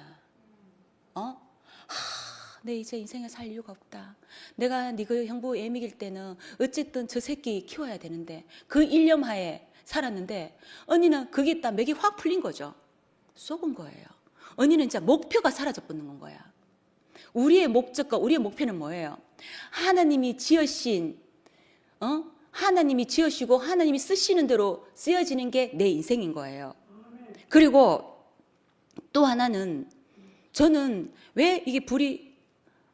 내 이제 인생에 살 이유가 없다. 내가 그 형부 애 먹일 때는 어쨌든 저 새끼 키워야 되는데 그 일념하에 살았는데 언니는 그게 딱 맥이 확 풀린 거죠. 쏘은 거예요. 언니는 진짜 목표가 사라져 버리는 거야. 우리의 목적과 우리의 목표는 뭐예요? 하나님이 지으신 하나님이 지으시고 하나님이 쓰시는 대로 쓰여지는 게 내 인생인 거예요. 그리고 또 하나는 저는 왜 이게 불이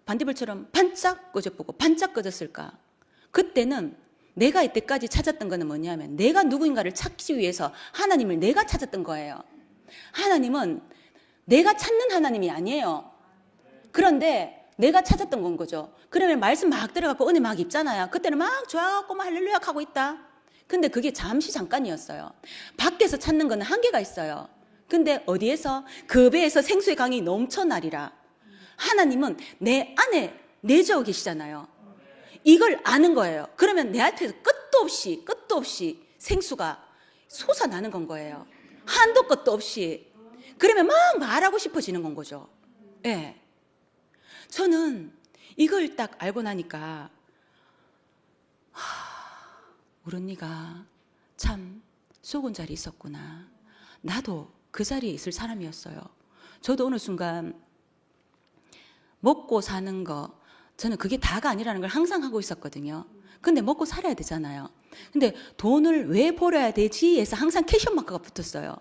반딧불처럼 반짝 꺼져보고 반짝 꺼졌을까? 그때는 내가 이때까지 찾았던 거는 뭐냐면 내가 누구인가를 찾기 위해서 하나님을 내가 찾았던 거예요. 하나님은 내가 찾는 하나님이 아니에요. 그런데 내가 찾았던 건 거죠. 그러면 말씀 막 들어가고 은혜 막 입잖아요. 그때는 막 좋아하고 막 할렐루야 하고 있다. 근데 그게 잠깐이었어요. 밖에서 찾는 거는 한계가 있어요. 근데 어디에서? 그 배에서 생수의 강이 넘쳐나리라. 하나님은 내 안에 내주어 계시잖아요. 이걸 아는 거예요. 그러면 내 앞에서 끝도 없이 생수가 솟아나는 건 거예요. 한도 끝도 없이. 그러면 막 말하고 싶어지는 건 거죠. 예. 저는 이걸 딱 알고 나니까 우리 언니가 참 속은 자리 있었구나. 나도 그 자리에 있을 사람이었어요. 저도 어느 순간 먹고 사는 거 저는 그게 다가 아니라는 걸 항상 하고 있었거든요. 근데 먹고 살아야 되잖아요. 근데 돈을 왜 벌어야 되지 해서 항상 캐션 마크가 붙었어요.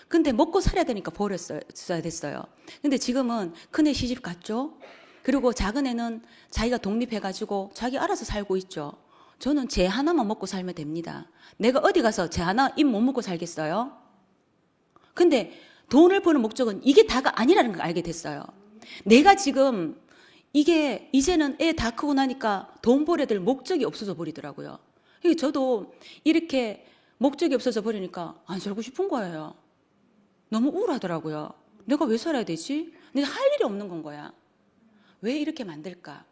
근데 먹고 살아야 되니까 벌었어야 됐어요. 근데 지금은 큰애 시집 갔죠. 그리고 작은 애는 자기가 독립해가지고 자기 알아서 살고 있죠. 저는 제 하나만 먹고 살면 됩니다. 내가 어디 가서 제 하나 입 못 먹고 살겠어요? 근데 돈을 버는 목적은 이게 다가 아니라는 걸 알게 됐어요. 내가 지금 이게 이제는 애 다 크고 나니까 돈 벌어야 될 목적이 없어져 버리더라고요. 저도 이렇게 목적이 없어져 버리니까 안 살고 싶은 거예요. 너무 우울하더라고요. 내가 왜 살아야 되지? 내가 할 일이 없는 건 거야. 왜 이렇게 만들까?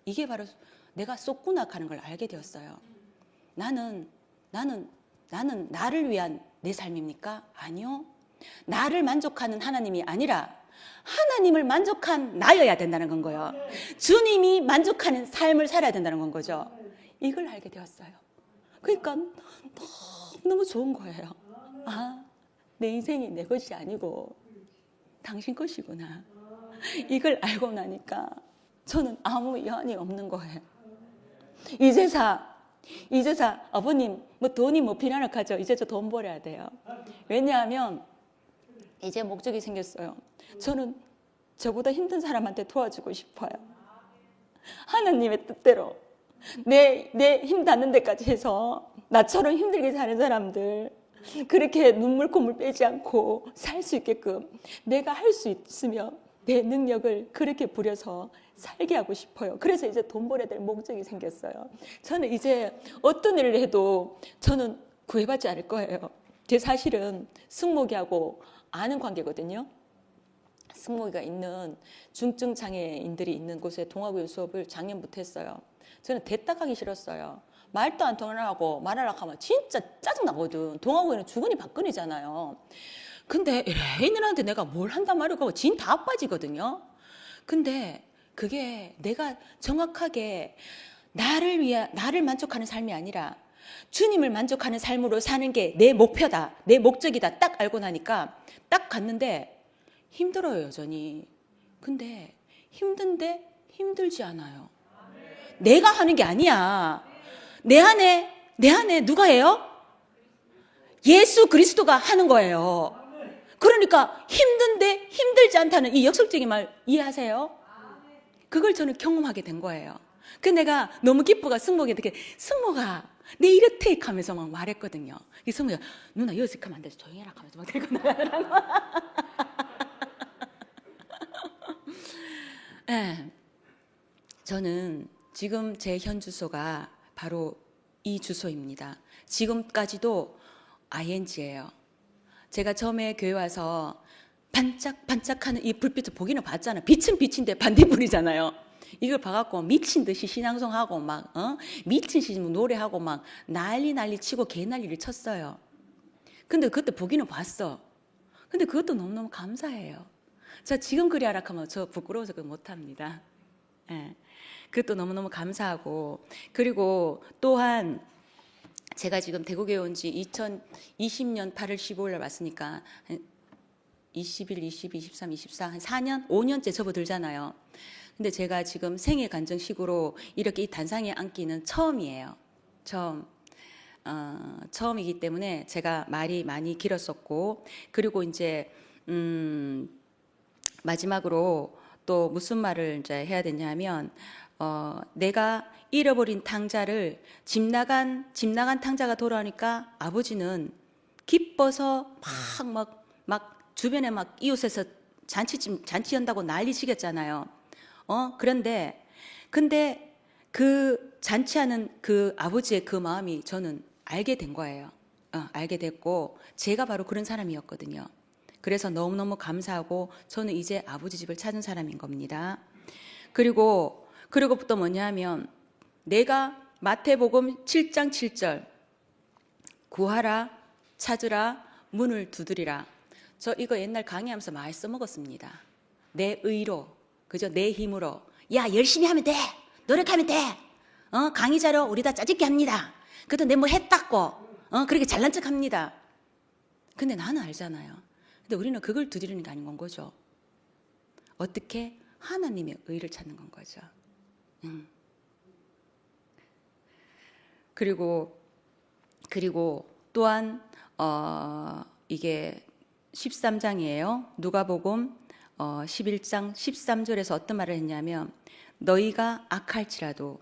이게 바로 내가 쏟구나 하는 걸 알게 되었어요. 나는 나를 위한 내 삶입니까? 아니요. 나를 만족하는 하나님이 아니라 하나님을 만족한 나여야 된다는 건 거예요. 주님이 만족하는 삶을 살아야 된다는 건 거죠. 이걸 알게 되었어요. 그러니까 너무 좋은 거예요. 내 인생이 내 것이 아니고 당신 것이구나. 이걸 알고 나니까 저는 아무 여한이 없는 거예요. 이제사 아버님 뭐 돈이 뭐 필요하나 하죠. 이제 저 돈 벌어야 돼요. 왜냐하면 이제 목적이 생겼어요. 저는 저보다 힘든 사람한테 도와주고 싶어요. 하나님의 뜻대로 내 힘 닿는 데까지 해서 나처럼 힘들게 사는 사람들 그렇게 눈물 콧물 빼지 않고 살 수 있게끔 내가 할 수 있으면 내 능력을 그렇게 부려서 살게 하고 싶어요. 그래서 이제 돈 벌어야 될 목적이 생겼어요. 저는 이제 어떤 일을 해도 저는 구애받지 않을 거예요. 제 사실은 승모기하고 아는 관계거든요. 승모기가 있는 중증 장애인들이 있는 곳에 동아구연 수업을 작년부터 했어요. 저는 대딱하기 싫었어요. 말도 안 통하고 말하려고 하면 진짜 짜증나거든. 동아구연은 주거니 받거니잖아요. 근데 애인들한테 내가 뭘 한단 말이고 진 다 빠지거든요. 근데 그게 내가 정확하게 나를 만족하는 삶이 아니라 주님을 만족하는 삶으로 사는 게 내 목표다, 내 목적이다 딱 알고 나니까 딱 갔는데 힘들어요, 여전히. 근데 힘든데 힘들지 않아요. 내가 하는 게 아니야. 내 안에 누가 해요? 예수 그리스도가 하는 거예요. 그러니까 힘든데 힘들지 않다는 이 역설적인 말 이해하세요? 그걸 저는 경험하게 된 거예요. 그 내가 너무 기쁘가 승모에게 승모가 내 이렇게 하면서 막 말했거든요. 이 승모가 누나 여기서 하면 안 돼서 조용히 해라 하면서 막 데리고 나가더라고. 네. 저는 지금 제 현 주소가 바로 이 주소입니다. 지금까지도 ING예요. 제가 처음에 교회 와서 반짝반짝하는 이 불빛을 보기는 봤잖아요. 빛은 빛인데 반딧불이잖아요. 이걸 봐갖고 미친 듯이 신앙송하고 막 미친 듯이 노래하고 막 난리 치고 개난리를 쳤어요. 근데 그때 보기는 봤어. 근데 그것도 너무너무 감사해요. 저 지금 그리 하락하면 저 부끄러워서 그거 못합니다. 예. 그것도 너무너무 감사하고, 그리고 또한 제가 지금 대구에 온 지 2020년 8월 15일에 왔으니까 21, 22, 23, 24, 한 4년, 5년째 접어들잖아요. 근데 제가 지금 생애 간증식으로 이렇게 이 단상에 앉기는 처음이에요. 처음이기 때문에 제가 말이 많이 길었었고, 그리고 이제 마지막으로 또 무슨 말을 이제 해야 되냐면, 내가 잃어버린 탕자를 집 나간 탕자가 돌아오니까 아버지는 기뻐서 막 주변에 막 이웃에서 잔치 한다고 난리 치겠잖아요. 근데 그 잔치하는 그 아버지의 그 마음이 저는 알게 된 거예요. 알게 됐고, 제가 바로 그런 사람이었거든요. 그래서 너무너무 감사하고, 저는 이제 아버지 집을 찾은 사람인 겁니다. 그리고 또 뭐냐면, 내가 마태복음 7장 7절 구하라, 찾으라, 문을 두드리라. 저 이거 옛날 강의하면서 많이 써먹었습니다. 내 의로, 그죠? 내 힘으로. 야, 열심히 하면 돼. 노력하면 돼. 강의 자료 우리 다 짜집게 합니다. 그래도 내 뭐 했다고. 그렇게 잘난 척 합니다. 근데 나는 알잖아요. 근데 우리는 그걸 두드리는 게 아닌 건 거죠. 어떻게? 하나님의 의를 찾는 건 거죠. 그리고 또한 이게 13장이에요. 누가복음 11장 13절에서 어떤 말을 했냐면, 너희가 악할지라도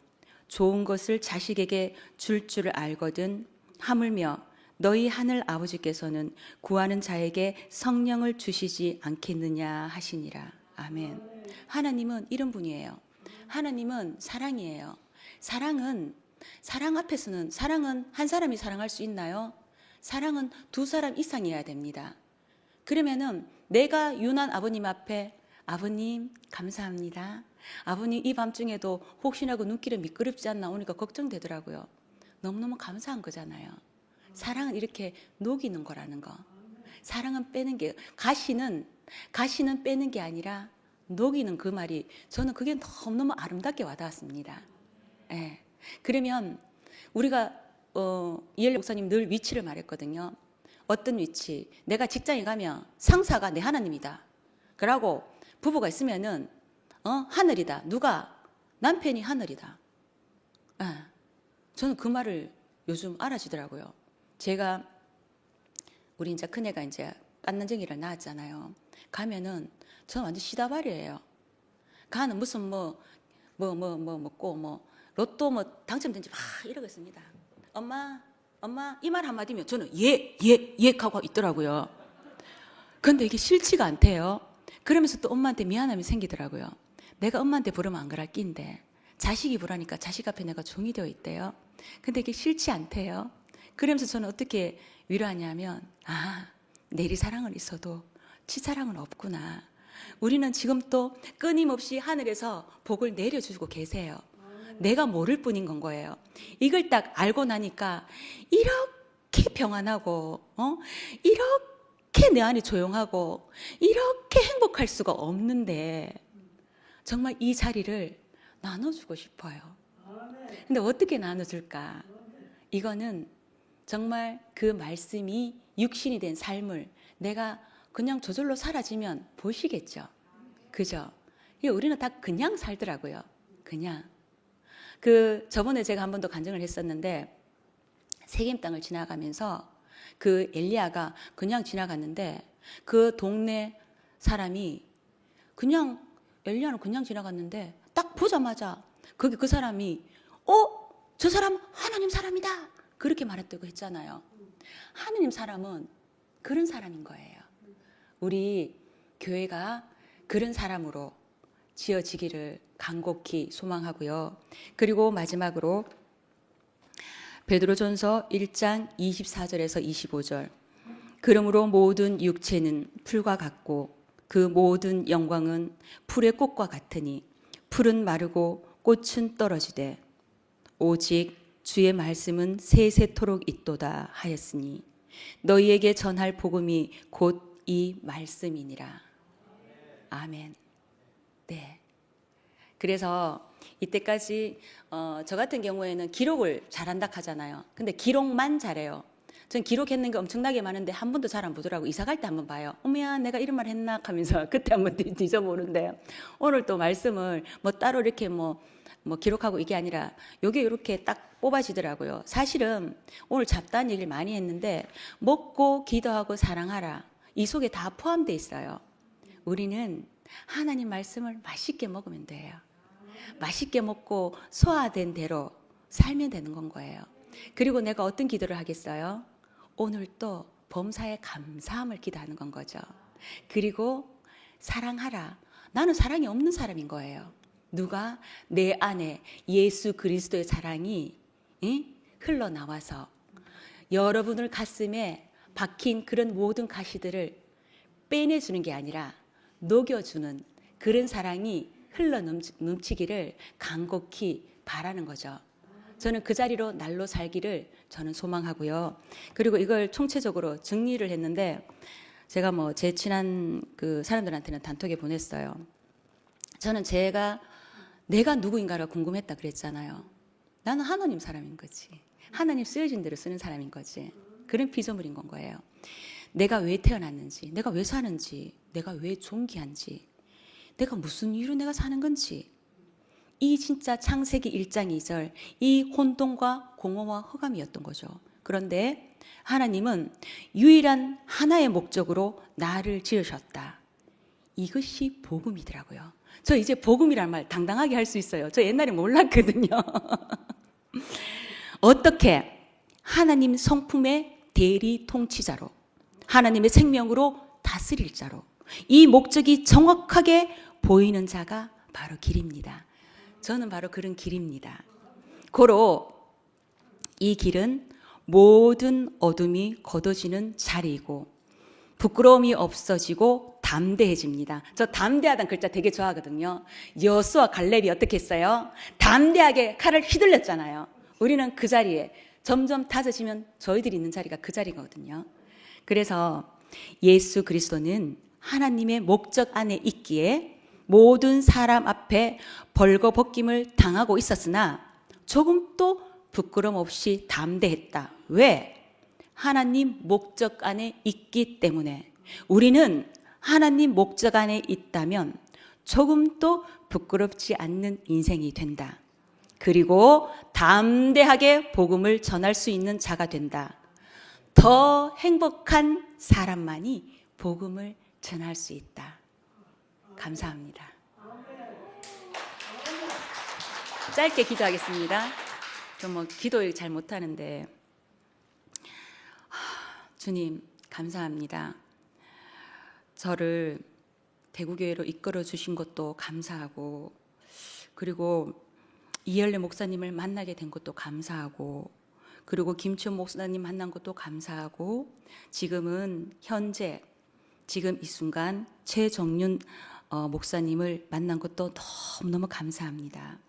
좋은 것을 자식에게 줄 줄을 알거든 하물며 너희 하늘 아버지께서는 구하는 자에게 성령을 주시지 않겠느냐 하시니라. 아멘. 하나님은 이런 분이에요. 하나님은 사랑이에요. 사랑 앞에서는, 사랑은 한 사람이 사랑할 수 있나요? 사랑은 두 사람 이상이어야 됩니다. 그러면은 내가 유난 아버님 앞에, 아버님 감사합니다. 아버님 이 밤중에도 혹시나 그 눈길이 미끄럽지 않나 오니까 걱정되더라고요. 너무너무 감사한 거잖아요. 사랑은 이렇게 녹이는 거라는 거. 사랑은 빼는 게, 가시는 빼는 게 아니라 녹이는 그 말이, 저는 그게 너무너무 아름답게 와닿았습니다. 예. 그러면 우리가 이엘 목사님 늘 위치를 말했거든요. 어떤 위치? 내가 직장에 가면 상사가 내 하나님이다. 그러고 부부가 있으면은 하늘이다. 누가? 남편이 하늘이다. 예. 저는 그 말을 요즘 알아주더라고요. 제가 우리 이제 큰애가 이제 깐난쟁이를 낳았잖아요. 가면은 저는 완전 시다발이에요. 가는 무슨 먹고 로또 당첨된지 막 이러고 있습니다. 엄마 이 말 한마디면 저는 예 하고 있더라고요. 근데 이게 싫지가 않대요. 그러면서 또 엄마한테 미안함이 생기더라고요. 내가 엄마한테 부르면 안 그럴 낀데 자식이 부르니까 자식 앞에 내가 종이 되어 있대요. 근데 이게 싫지 않대요. 그러면서 저는 어떻게 위로하냐면, 내리 사랑은 있어도 치사랑은 없구나. 우리는 지금 또 끊임없이 하늘에서 복을 내려주고 계세요. 내가 모를 뿐인 건 거예요. 이걸 딱 알고 나니까 이렇게 평안하고 이렇게 내 안이 조용하고 이렇게 행복할 수가 없는데, 정말 이 자리를 나눠주고 싶어요. 근데 어떻게 나눠줄까? 이거는 정말 그 말씀이 육신이 된 삶을 내가 그냥 저절로 사라지면 보시겠죠. 그죠? 우리는 다 그냥 살더라고요. 그냥. 저번에 제가 한 번 더 간증을 했었는데, 세겜 땅을 지나가면서 그 엘리야가 그냥 지나갔는데, 그 동네 사람이 엘리야는 그냥 지나갔는데, 딱 보자마자 거기 그 사람이 저 사람 하나님 사람이다, 그렇게 말했다고 했잖아요. 하나님 사람은 그런 사람인 거예요. 우리 교회가 그런 사람으로 지어지기를 간곡히 소망하고요. 그리고 마지막으로 베드로전서 1장 24절에서 25절. 그러므로 모든 육체는 풀과 같고 그 모든 영광은 풀의 꽃과 같으니 풀은 마르고 꽃은 떨어지되 오직 주의 말씀은 세세토록 있도다 하였으니 너희에게 전할 복음이 곧 이 말씀이니라. 아멘. 네. 그래서 이때까지 저 같은 경우에는 기록을 잘한다 하잖아요. 근데 기록만 잘해요. 전 기록했는 게 엄청나게 많은데 한 번도 잘 안 보더라고. 이사 갈 때 한 번 봐요. 어머야 내가 이런 말 했나 하면서 그때 한번 뒤져보는데, 오늘 또 말씀을 뭐 따로 이렇게 뭐 기록하고 이게 아니라 요게 이렇게 딱 뽑아지더라고요. 사실은 오늘 잡다한 얘기를 많이 했는데 먹고 기도하고 사랑하라, 이 속에 다 포함되어 있어요. 우리는 하나님 말씀을 맛있게 먹으면 돼요. 맛있게 먹고 소화된 대로 살면 되는 건 거예요. 그리고 내가 어떤 기도를 하겠어요? 오늘 또 범사에 감사함을 기도하는 건 거죠. 그리고 사랑하라. 나는 사랑이 없는 사람인 거예요. 누가? 내 안에 예수 그리스도의 사랑이 흘러나와서 여러분을 가슴에 박힌 그런 모든 가시들을 빼내주는 게 아니라 녹여주는 그런 사랑이 흘러 넘치기를 간곡히 바라는 거죠. 저는 그 자리로 날로 살기를 저는 소망하고요. 그리고 이걸 총체적으로 정리를 했는데, 제가 뭐 제 친한 그 사람들한테는 단톡에 보냈어요. 저는 내가 누구인가가 궁금했다 그랬잖아요. 나는 하나님 사람인 거지. 하나님 쓰여진 대로 쓰는 사람인 거지. 그런 피조물인 건 거예요. 내가 왜 태어났는지, 내가 왜 사는지, 내가 왜 존귀한지, 내가 무슨 이유로 내가 사는 건지, 이 진짜 창세기 1장 2절 이 혼돈과 공허와 허감이었던 거죠. 그런데 하나님은 유일한 하나의 목적으로 나를 지으셨다. 이것이 복음이더라고요. 저 이제 복음이란 말 당당하게 할 수 있어요. 저 옛날에 몰랐거든요. 어떻게? 하나님 성품의 대리 통치자로, 하나님의 생명으로 다스릴 자로, 이 목적이 정확하게 보이는 자가 바로 길입니다. 저는 바로 그런 길입니다. 고로 이 길은 모든 어둠이 걷어지는 자리이고 부끄러움이 없어지고 담대해집니다. 저 담대하다는 글자 되게 좋아하거든요. 여수와 갈렙이 어떻게 했어요? 담대하게 칼을 휘둘렸잖아요. 우리는 그 자리에 점점 다져지면 저희들이 있는 자리가 그 자리거든요. 그래서 예수 그리스도는 하나님의 목적 안에 있기에 모든 사람 앞에 벌거벗김을 당하고 있었으나 조금도 부끄럼 없이 담대했다. 왜? 하나님 목적 안에 있기 때문에. 우리는 하나님 목적 안에 있다면 조금도 부끄럽지 않는 인생이 된다. 그리고 담대하게 복음을 전할 수 있는 자가 된다. 더 행복한 사람만이 복음을 전할 수 있다. 감사합니다. 짧게 기도하겠습니다. 저 뭐 기도 잘 못하는데, 주님 감사합니다. 저를 대구교회로 이끌어 주신 것도 감사하고, 그리고 이열래 목사님을 만나게 된 것도 감사하고, 그리고 김치원 목사님 만난 것도 감사하고, 지금은 현재 지금 이 순간 최정윤 목사님을 만난 것도 너무너무 감사합니다.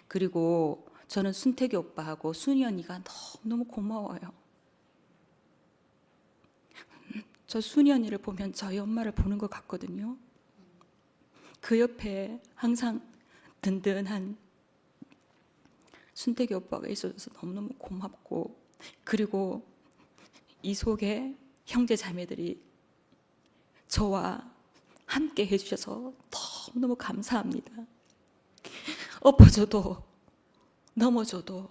그리고 저는 순태기 오빠하고 순이 언니가 너무너무 고마워요. 저 순이 언니를 보면 저희 엄마를 보는 것 같거든요. 그 옆에 항상 든든한 순태기 오빠가 있어서 너무너무 고맙고, 그리고 이 속에 형제 자매들이 저와 함께 해주셔서 너무너무 감사합니다. 엎어져도 넘어져도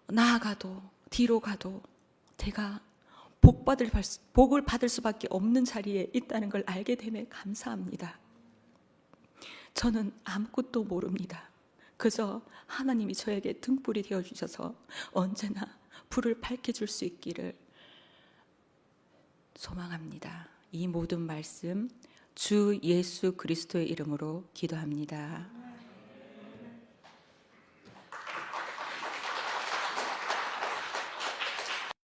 나아가도 뒤로 가도 제가 복을 받을 수밖에 없는 자리에 있다는 걸 알게 됨에 감사합니다. 저는 아무것도 모릅니다. 그저 하나님이 저에게 등불이 되어주셔서 언제나 불을 밝혀줄 수 있기를 소망합니다. 이 모든 말씀 주 예수 그리스도의 이름으로 기도합니다.